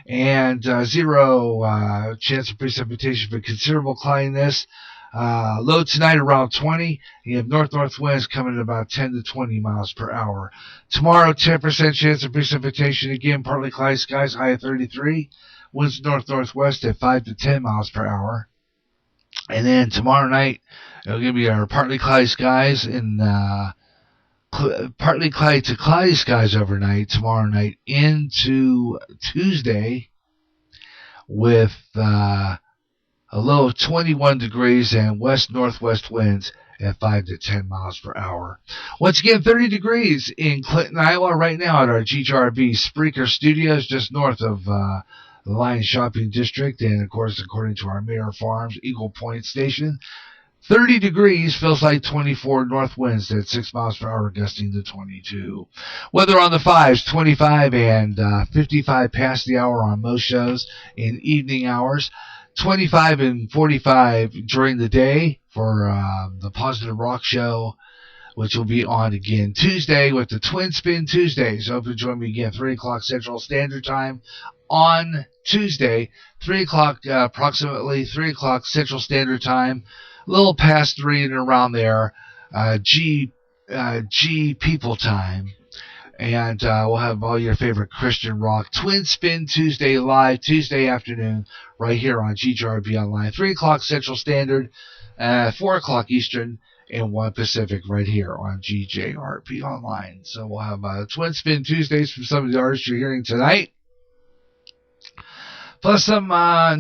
Speaker 1: And 0 chance of precipitation, but considerable cloudiness. Low tonight around 20. You have north-north winds coming at about 10 to 20 miles per hour. Tomorrow, 10% chance of precipitation. Again, partly cloudy skies, high at 33. Winds north-northwest at 5 to 10 miles per hour. And then tomorrow night, it'll give you our partly cloudy skies and partly cloudy to cloudy skies overnight. Tomorrow night into Tuesday with a low of 21 degrees and west-northwest winds at 5 to 10 miles per hour. Once again, 30 degrees in Clinton, Iowa right now at our GJRB Spreaker Studios just north of the Lion Shopping District, and of course, according to our Mayor Farms Eagle Point Station, 30 degrees, feels like 24 north winds at 6 miles per hour, gusting to 22. Weather on the 5s, 25 and 55 past the hour on most shows in evening hours. 25 and 45 during the day for the Positive Rock Show, which will be on again Tuesday with the Twin Spin Tuesdays. So hope you join me again, 3 o'clock Central Standard Time on Tuesday, 3 o'clock, approximately 3 o'clock Central Standard Time, a little past 3 and around there, G People Time. And we'll have all your favorite Christian rock. Twin Spin Tuesday live, Tuesday afternoon, right here on GJRB Online. 3 o'clock Central Standard, 4 o'clock Eastern, and 1 Pacific right here on GJRB Online. So we'll have Twin Spin Tuesdays from some of the artists you're hearing tonight. Plus some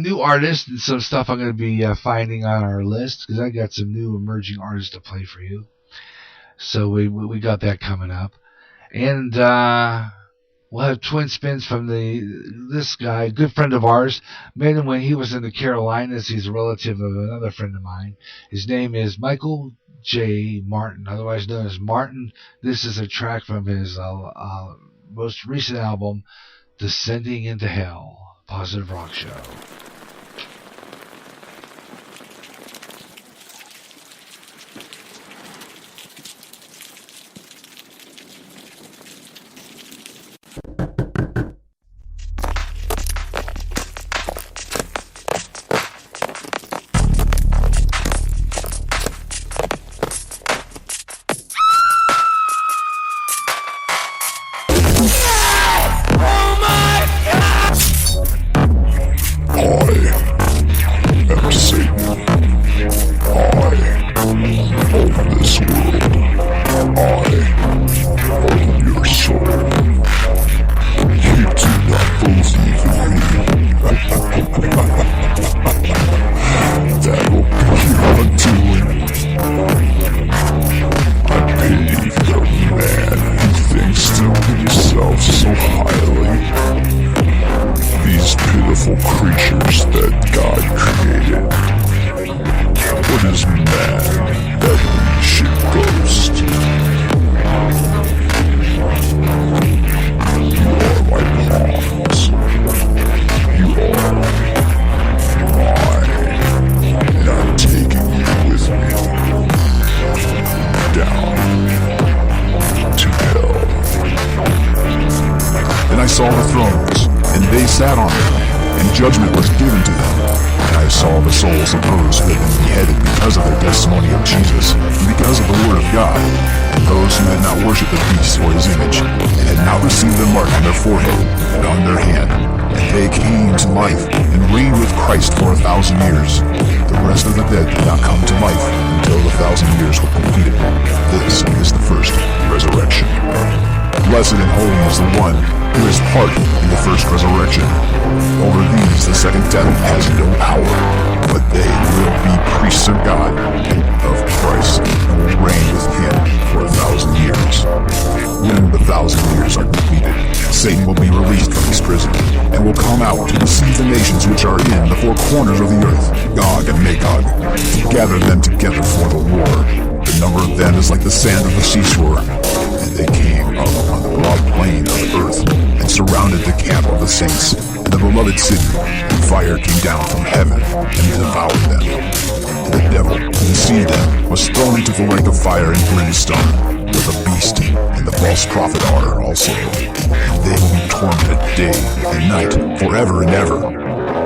Speaker 1: new artists and some stuff I'm going to be finding on our list, because I got some new emerging artists to play for you. So we got that coming up. And we'll have twin spins from this guy, a good friend of ours. Met him when he was in the Carolinas. He's a relative of another friend of mine. His name is Michael J. Martin, otherwise known as Martin. This is a track from his most recent album, Descending into Hell, Positive Rock Show.
Speaker 16: Those who had not worshipped the beast or his image, and had not received the mark on their forehead and on their hand, and they came to life and reigned with Christ for 1,000 years. The rest of the dead did not come to life until the 1,000 years were completed. This is the first resurrection. Blessed and holy is the one who is part in the first resurrection. Over these the second death has no power, but they will be priests of God and of Christ, and will reign with him for 1,000 years. When the 1,000 years are completed, Satan will be released from his prison, and will come out to deceive the nations which are in the four corners of the earth, Gog and Magog, to gather them together for the war. The number of them is like the sand of the seashore. And they came up on the broad plain of the earth, and surrounded the camp of the saints, and the beloved city, and fire came down from heaven, and devoured them. And the devil, who deceived them, was thrown into the lake of fire and brimstone, where the beast and the false prophet are also. And they will be tormented day and night, forever and ever.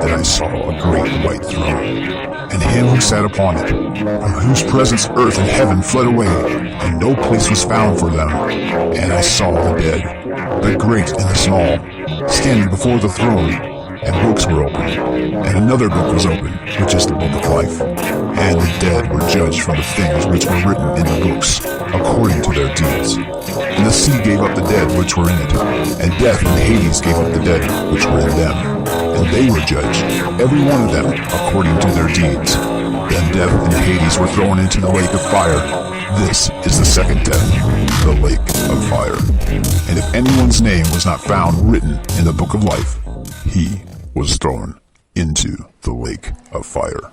Speaker 16: Then I saw a great white throne, and him who sat upon it, from whose presence earth and heaven fled away, and no place was found for them. And I saw the dead, the great and the small, standing before the throne, and books were opened, and another book was opened, which is the book of life. And the dead were judged from the things which were written in the books, according to their deeds. And the sea gave up the dead which were in it, and death and Hades gave up the dead which were in them. And they were judged, every one of them, according to their deeds. Then death and Hades were thrown into the lake of fire. This is the second death, the lake of fire. And if anyone's name was not found written in the book of life, he was thrown into the lake of fire.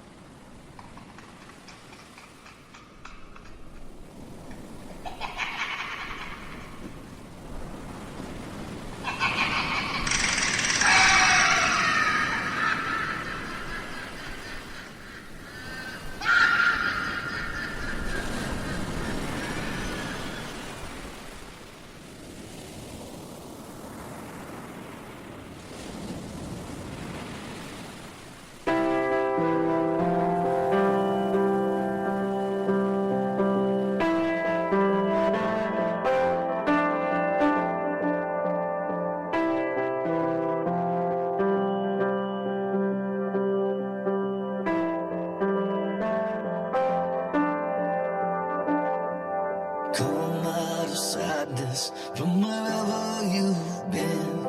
Speaker 7: Come out of sadness from wherever you've been.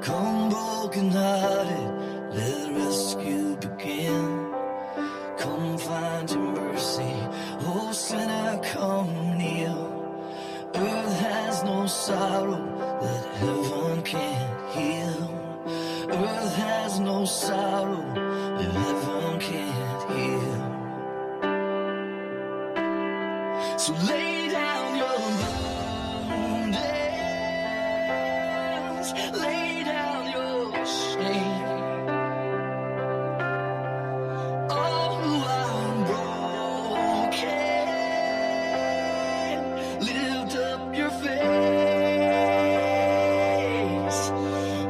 Speaker 7: Come broken hearted, let rescue begin. Come find your mercy, oh sinner, come kneel. Earth has no sorrow that heaven can't heal. Earth has no sorrow that heaven can't heal. So lay down your burdens, lay down your shame. Oh, I'm broken. Lift up your face.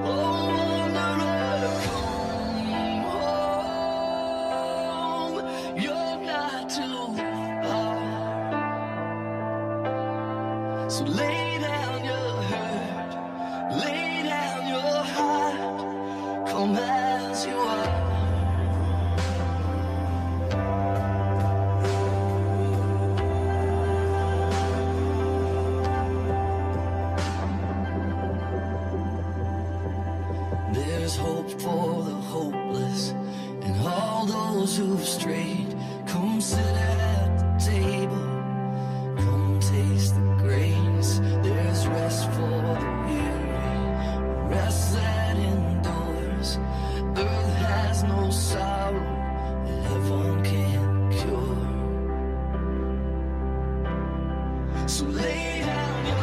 Speaker 7: Oh, wanderer, come home. You're not too far. So lay down your hurt, lay down your heart, come as you are. There's hope for the hopeless and all those who've strayed. Come sit at the table. Come taste the grace. There's rest for the weary, rest that endures. Earth has no sorrow that heaven can't cure. So lay down your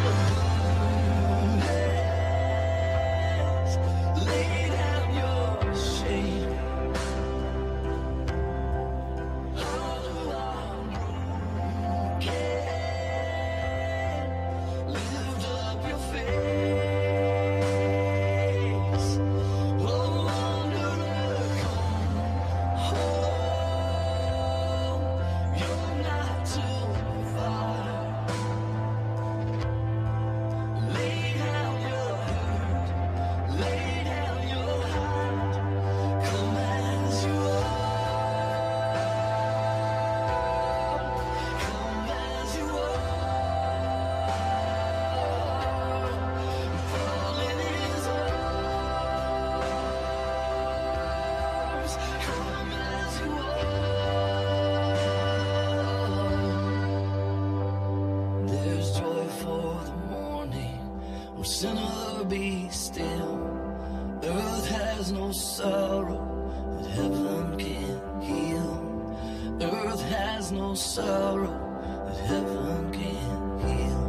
Speaker 7: burdens, lay down your shame. Oh, I'm broken.
Speaker 2: still. Earth has no sorrow that heaven can't heal. Earth has no sorrow that heaven can't heal.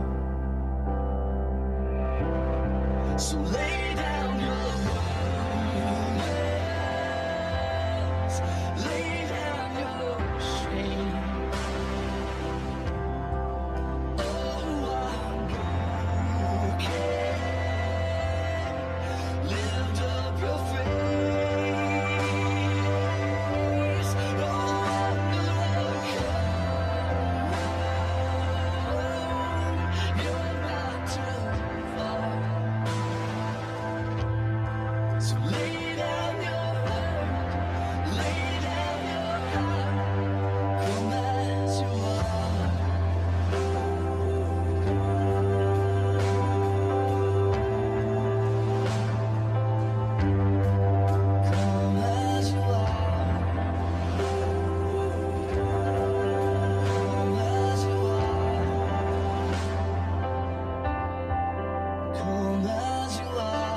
Speaker 2: So lay down your burdens, lay down your shame. Oh, I'm broken. Lift up your face. Oh, I'm gonna come. You're not too far. So lay down your heart, lay down your heart, come as you are. Come as you are. Come as you are. Come as you are.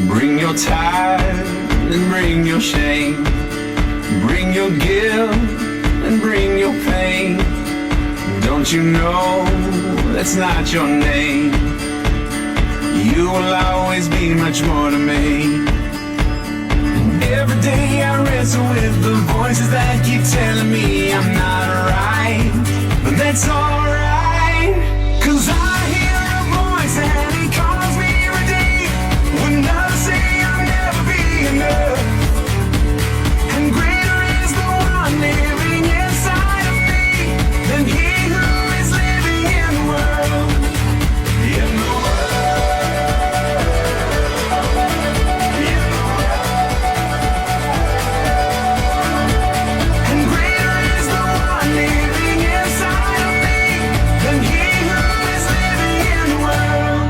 Speaker 7: Bring your tithe and bring your shame. Bring your guilt and bring your pain. Don't you know that's not your name? You will always be much more to me. And every day I wrestle with the voices that keep telling me I'm not right. But that's alright, 'cause I hear a voice and he calls me redeemed. When others say I'll never be enough, and greater is the one living inside of me than he who is living in the world. In the And greater is the one living inside of me than he who is living in the world.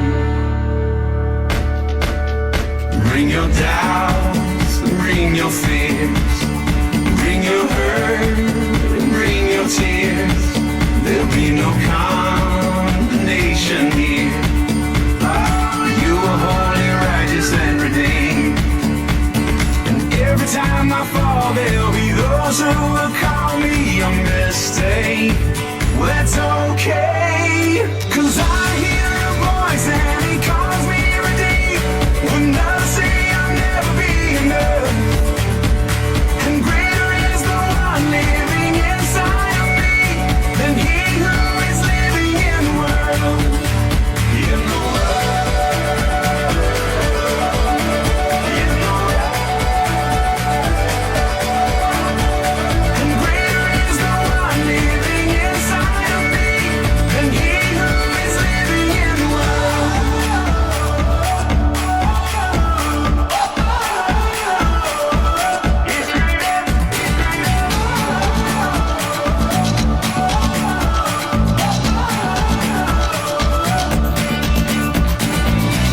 Speaker 7: Bring your doubts and bring your fears. Bring your hurt and bring your tears. There'll be no condemnation here. You are holy, righteous, and redeemed. And every time I fall, there'll be those who will call me a mistake. Well, that's okay, 'cause I hear a voice and he calls me redeemed. When others say I'll never be enough, and greater is the one living inside of me than he who is living in the world. In the world. In the And greater is the one living inside of me than he who is living in the world.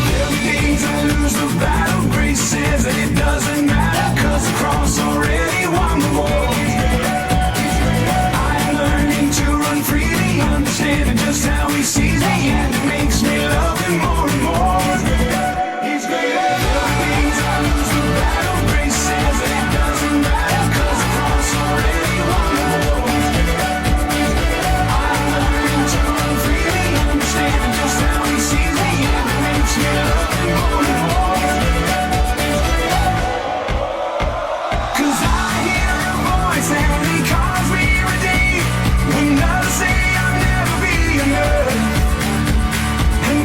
Speaker 7: There'll be days I lose the battle. Grace says that it doesn't matter, 'cause the cross already won the war. I'm learning to run freely, understanding just how he sees me, and it makes me love him more and more. He's greater. There'll be days I lose the battle. Grace says that it doesn't matter, 'cause the cross already won the war. I'm learning to run freely, understanding just how he sees me, and it makes me love him more and more. 'Cause I hear a voice and he calls me redeemed. When others say I'll never be enough, and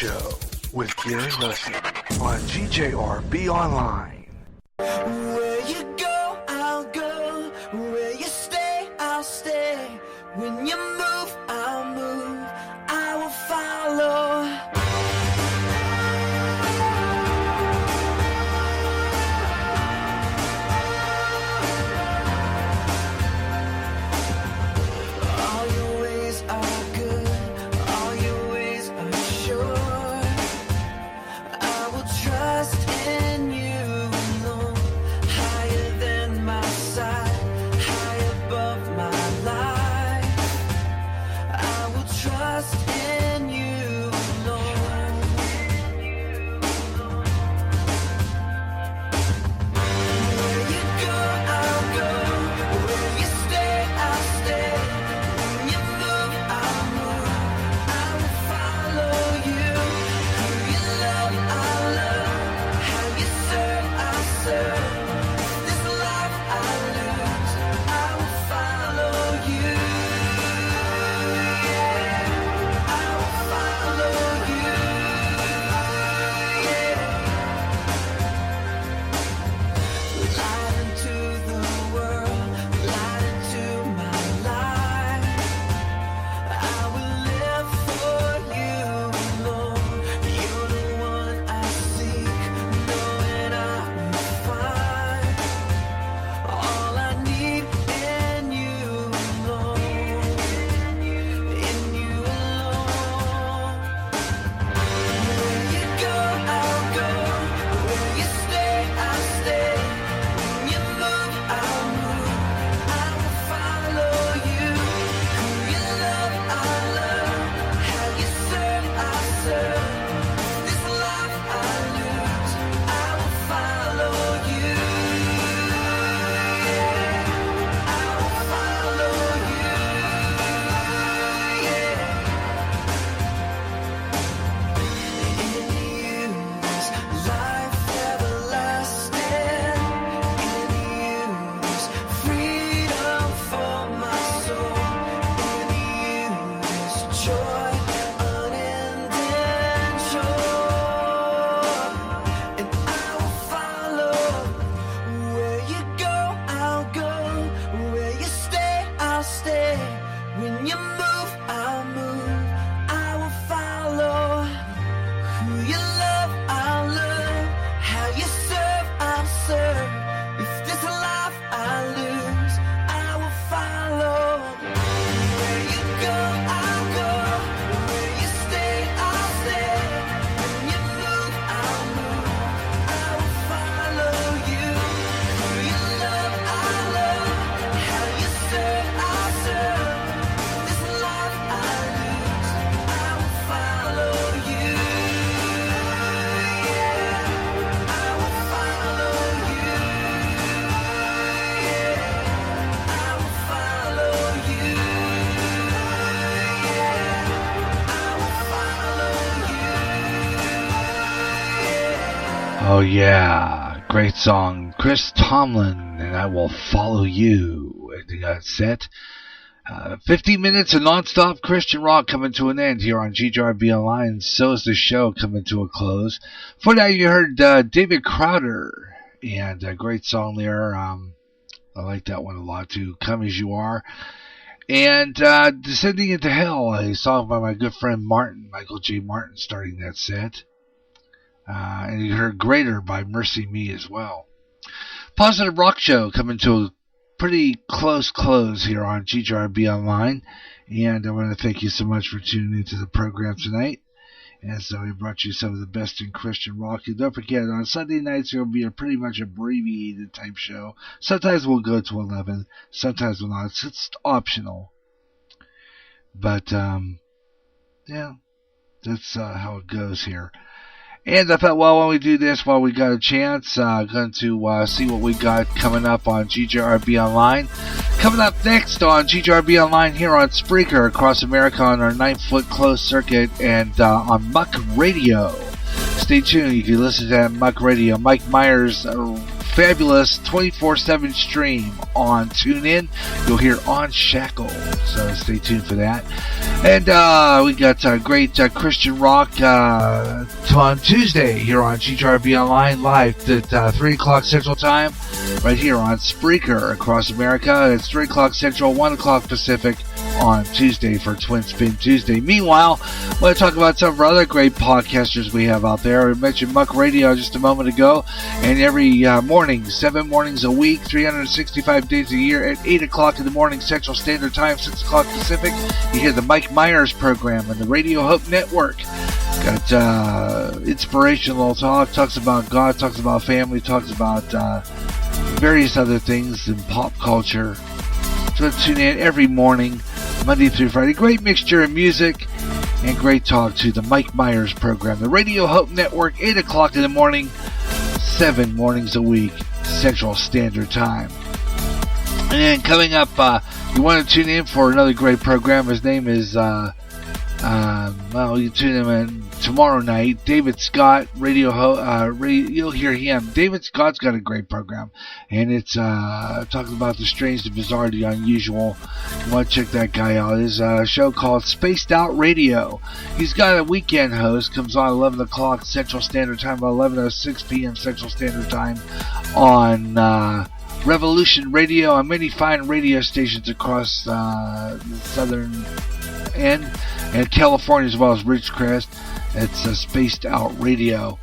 Speaker 14: Show with Gary Russell on GJRB Online.
Speaker 7: Where you go, I'll go. Where you stay, I'll stay. When you move, I'll move. I will follow. All your ways are good. All your ways are sure. I will trust in you alone. Higher than my sight, high above my life. I will trust in you alone. Where you go, I'll go. Where you stay, I'll stay. When you move, I'll move. I will follow you. Who you love, I'll love. How you serve, I'll serve. This life I lose, I will follow you. Yeah, I will follow you. Yeah. Light into the world, light into my life. I will live for you alone. You're the one I seek, knowing I will find all I need in you alone. In you alone. Where you go, I'll go. Where you stay, I'll stay. When you move, I'll move. I will follow you. Who you love, I'll love. How you serve, I'll serve. This life I lose, I will follow you. Yeah, I will follow you. Yeah. In you is life everlasting. In you is freedom for my soul. In you is joy, unending joy. And I will follow. Where you go, I'll go. Where you stay, I'll stay. When you move, I'll move. I will follow. Who you love, I'll love. How you serve, I'll serve. If this life I lose, I will follow. Where you go, I'll go. Where you stay, I'll stay. When you move, I'll move. I will follow you. Who you love, I'll love. How you serve, I'll serve. This life I lose, I will follow you. Yeah, I will follow you. Yeah, I will follow you. Yeah, I will follow you.
Speaker 1: Oh yeah, great song. Chris Tomlin and I Will Follow You. I think that's set. 15 minutes of non-stop Christian rock coming to an end here on GJRB Online. So is the show coming to a close. For that you heard David Crowder and a great song there. I like that one a lot too. Come As You Are. And Descending into Hell, a song by my good friend Martin, Michael J. Martin, starting that set. And you heard Greater by Mercy Me as well. Positive Rock Show coming to a pretty close close here on GJRB Online. And I want to thank you so much for tuning into the program tonight. And so we brought you some of the best in Christian rock. And don't forget, on Sunday nights, it'll be a pretty much abbreviated type show. Sometimes we'll go to 11. Sometimes we'll not. It's just optional. But, yeah, that's how it goes here. And I thought, well, when we do this, while we got a chance, going to see what we got coming up on GJRB Online. Coming up next on GJRB Online here on Spreaker across America on our 9-foot closed circuit and on Muck Radio. Stay tuned. You can listen to that Muck Radio. Mike Myers fabulous 24/7 stream on TuneIn. You'll hear Unshackled, so stay tuned for that. And we got great Christian rock on Tuesday here on GJRB Online, live at 3 o'clock Central Time, right here on Spreaker across America. It's 3 o'clock Central, 1 o'clock Pacific on Tuesday for Twin Spin Tuesday. Meanwhile, I want to talk about some of our other great podcasters we have out there. We mentioned Muck Radio just a moment ago, and every morning, 7 mornings a week, 365 days a year at 8 o'clock in the morning Central Standard Time, 6 o'clock Pacific, you hear the Mike Myers program on the Radio Hope Network. Got inspirational talk, talks about God, talks about family, talks about various other things in pop culture. So tune in every morning, Monday through Friday. Great mixture of music and great talk to the Mike Myers program. The Radio Hope Network, 8 o'clock in the morning, 7 mornings a week, Central Standard Time. And then coming up, you want to tune in for another great program. His name is, you tune him in tomorrow night. David Scott, you'll hear him. David Scott's got a great program, and it's talking about the strange, the bizarre, the unusual. You want to check that guy out. There's a show called Spaced Out Radio. He's got a weekend host, comes on 11 o'clock Central Standard Time, about 11:06 p.m. Central Standard Time on Revolution Radio and many fine radio stations across the southern end and California, as well as Ridgecrest. It's Spaced Out Radio.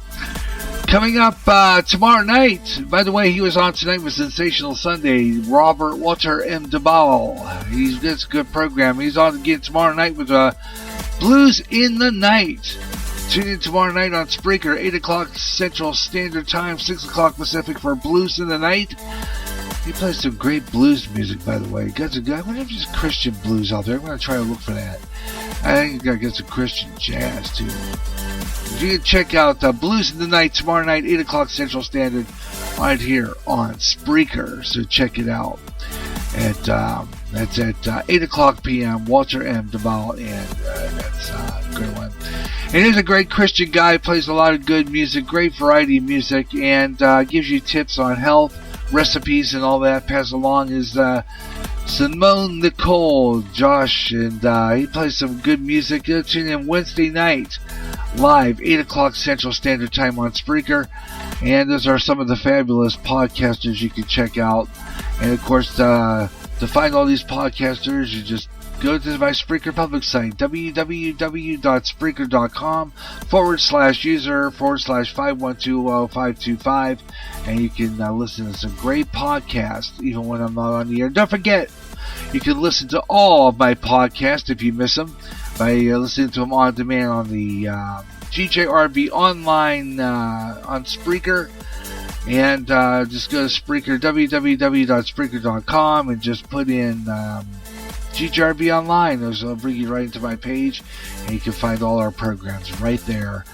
Speaker 1: Coming up tomorrow night, by the way, he was on tonight with Sensational Sunday, Walter M. DeBall. He's got a good program. He's on again tomorrow night with Blues in the Night. Tune in tomorrow night on Spreaker, 8 o'clock Central Standard Time, 6 o'clock Pacific for Blues in the Night. He plays some great blues music, by the way. I wonder if there's Christian blues out there. I'm going to try to look for that. I think he's got to get some Christian jazz, too. You can check out Blues in the Night tomorrow night, 8 o'clock Central Standard, right here on Spreaker. So check it out. That's at 8 o'clock p.m. Walter M. DeBall, and that's a good one. And he's a great Christian guy, plays a lot of good music, great variety of music, and gives you tips on health, recipes, and all that. Pass along is Simone Nicole, Josh, and he plays some good music. Tune in Wednesday night, live, 8 o'clock Central Standard Time on Spreaker. And those are some of the fabulous podcasters you can check out. And of course, to find all these podcasters, you just go to my Spreaker public site, www.spreaker.com/user/5120525, and you can listen to some great podcasts even when I'm not on the air. Don't forget, you can listen to all of my podcasts if you miss them by listening to them on demand on the GJRB online on Spreaker. And just go to Spreaker, www.spreaker.com, and just put in GJRB Online. It'll bring you right into my page, and you can find all our programs right there,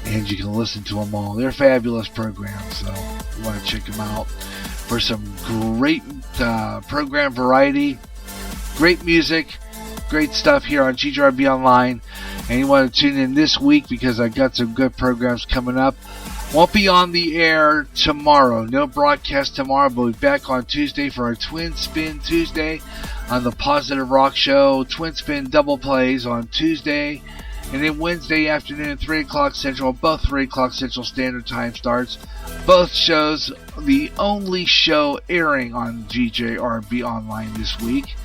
Speaker 1: and you can listen to them all. They're fabulous programs, so you want to check them out for some great program variety, great music, great stuff here on GJRB Online. And you want to tune in this week because I got some good programs coming up. Won't be on the air tomorrow. No broadcast tomorrow, but we'll be back on Tuesday for our Twin Spin Tuesday on the Positive Rock Show. Twin Spin double plays on Tuesday. And then Wednesday afternoon, 3 o'clock Central, both 3 o'clock Central Standard Time starts. Both shows, the only show airing on GJRB Online this week.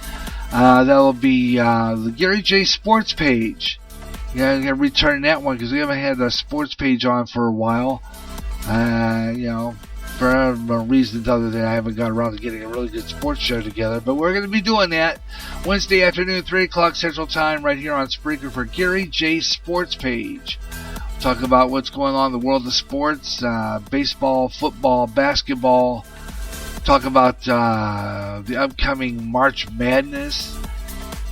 Speaker 1: That'll be the Gary J Sports page. Yeah, I'm going to return that one because we haven't had a sports page on for a while. For reasons other than I haven't got around to getting a really good sports show together. But we're going to be doing that Wednesday afternoon, 3 o'clock Central Time, right here on Spreaker for Gary J Sports page. We'll talk about what's going on in the world of sports, baseball, football, basketball. Talk about the upcoming March Madness.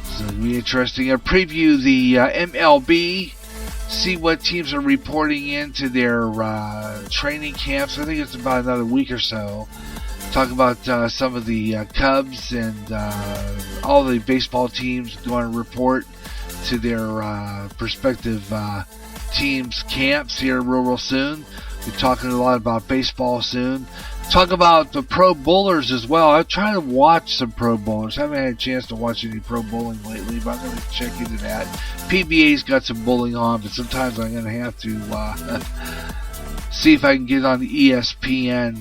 Speaker 1: So it'll be interesting. I'll preview the MLB, see what teams are reporting into their training camps. I think it's about another week or so. Talk about some of the Cubs and all the baseball teams going to report to their prospective teams' camps here real soon. We're talking a lot about baseball soon. talk about the pro bowlers as well. I try to watch some pro bowlers. I haven't had a chance to watch any pro bowling lately, but I'm going to check into that. PBA's got some bowling on, but sometimes I'm going to have to see if I can get on the ESPN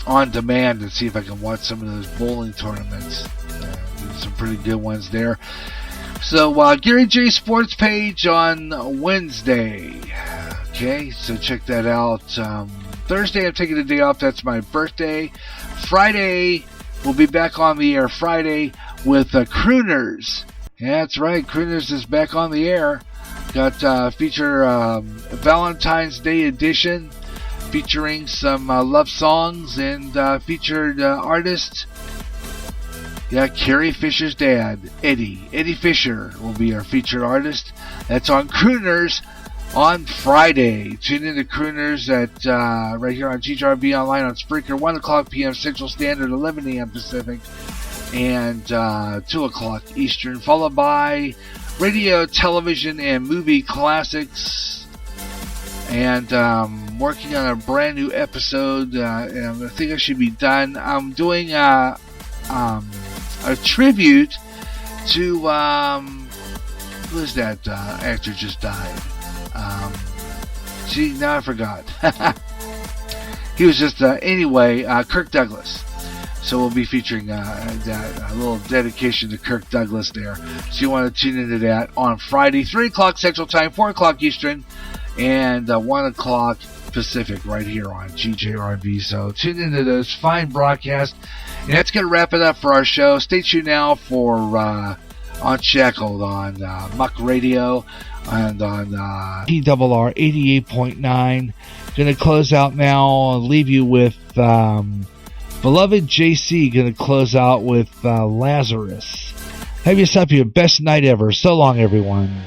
Speaker 1: on demand and see if I can watch some of those bowling tournaments. There's some pretty good ones there. So, Gary J Sports page on Wednesday. Okay, so check that out. Thursday, I'm taking the day off. That's my birthday. Friday, we'll be back on the air Friday with Crooners. Yeah, that's right. Crooners is back on the air. Got feature Valentine's Day edition featuring some love songs and featured artist. Yeah, Carrie Fisher's dad, Eddie Fisher, will be our featured artist. That's on Crooners on Friday. Tune in to Crooners at right here on GRB Online on Spreaker, 1 o'clock p.m. Central Standard, 11 a.m. Pacific, and 2 o'clock Eastern, followed by radio, television, and movie classics. And working on a brand new episode, and I think I should be done. I'm doing a tribute to who is that actor just died? See, now I forgot. He was just anyway, Kirk Douglas. So we'll be featuring a little dedication to Kirk Douglas there. So you want to tune into that on Friday, 3 o'clock Central Time, 4 o'clock Eastern, and 1 o'clock Pacific right here on GJRB. So tune into those fine broadcasts. And that's going to wrap it up for our show. Stay tuned now for Unshackled on Muck Radio and on PRR 88.9. Going to close out now and leave you with Beloved JC. Going to close out with Lazarus. Have yourself your best night ever. So long, everyone.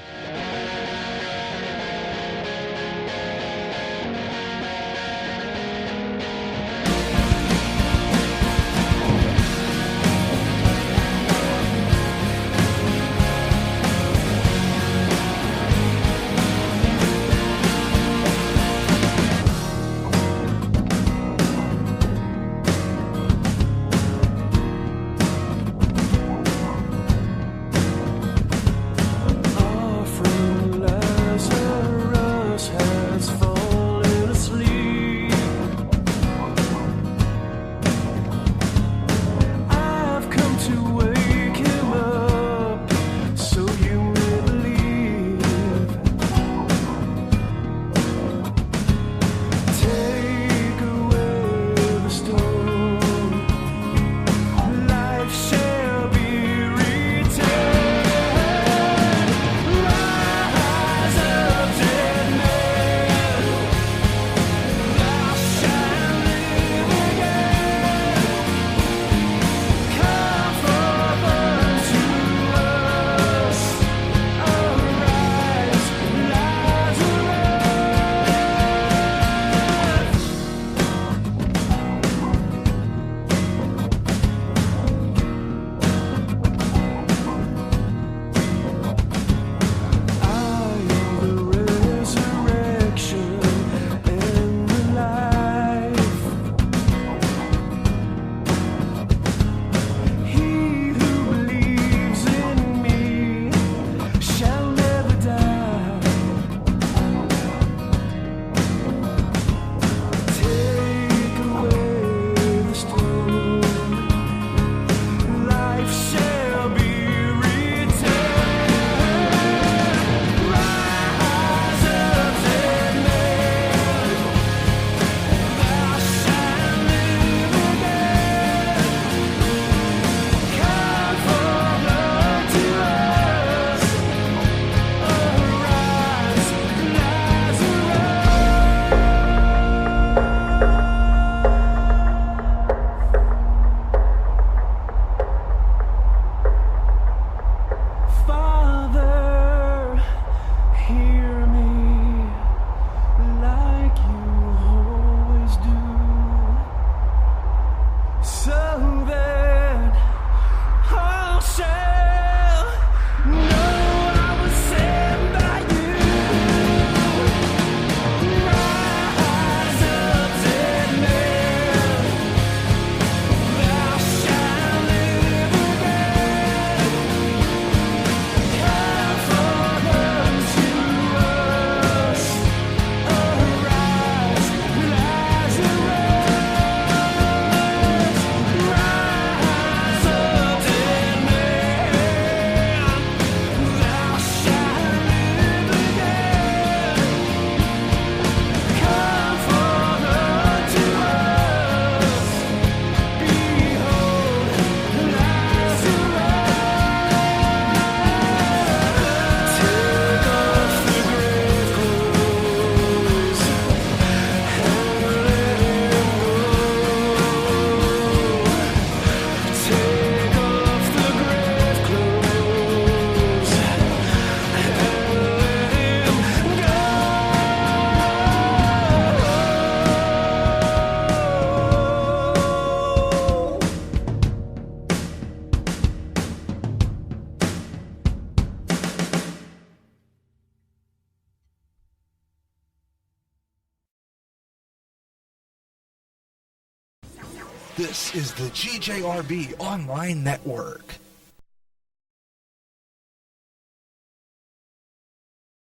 Speaker 14: This is the GJRB Online Network.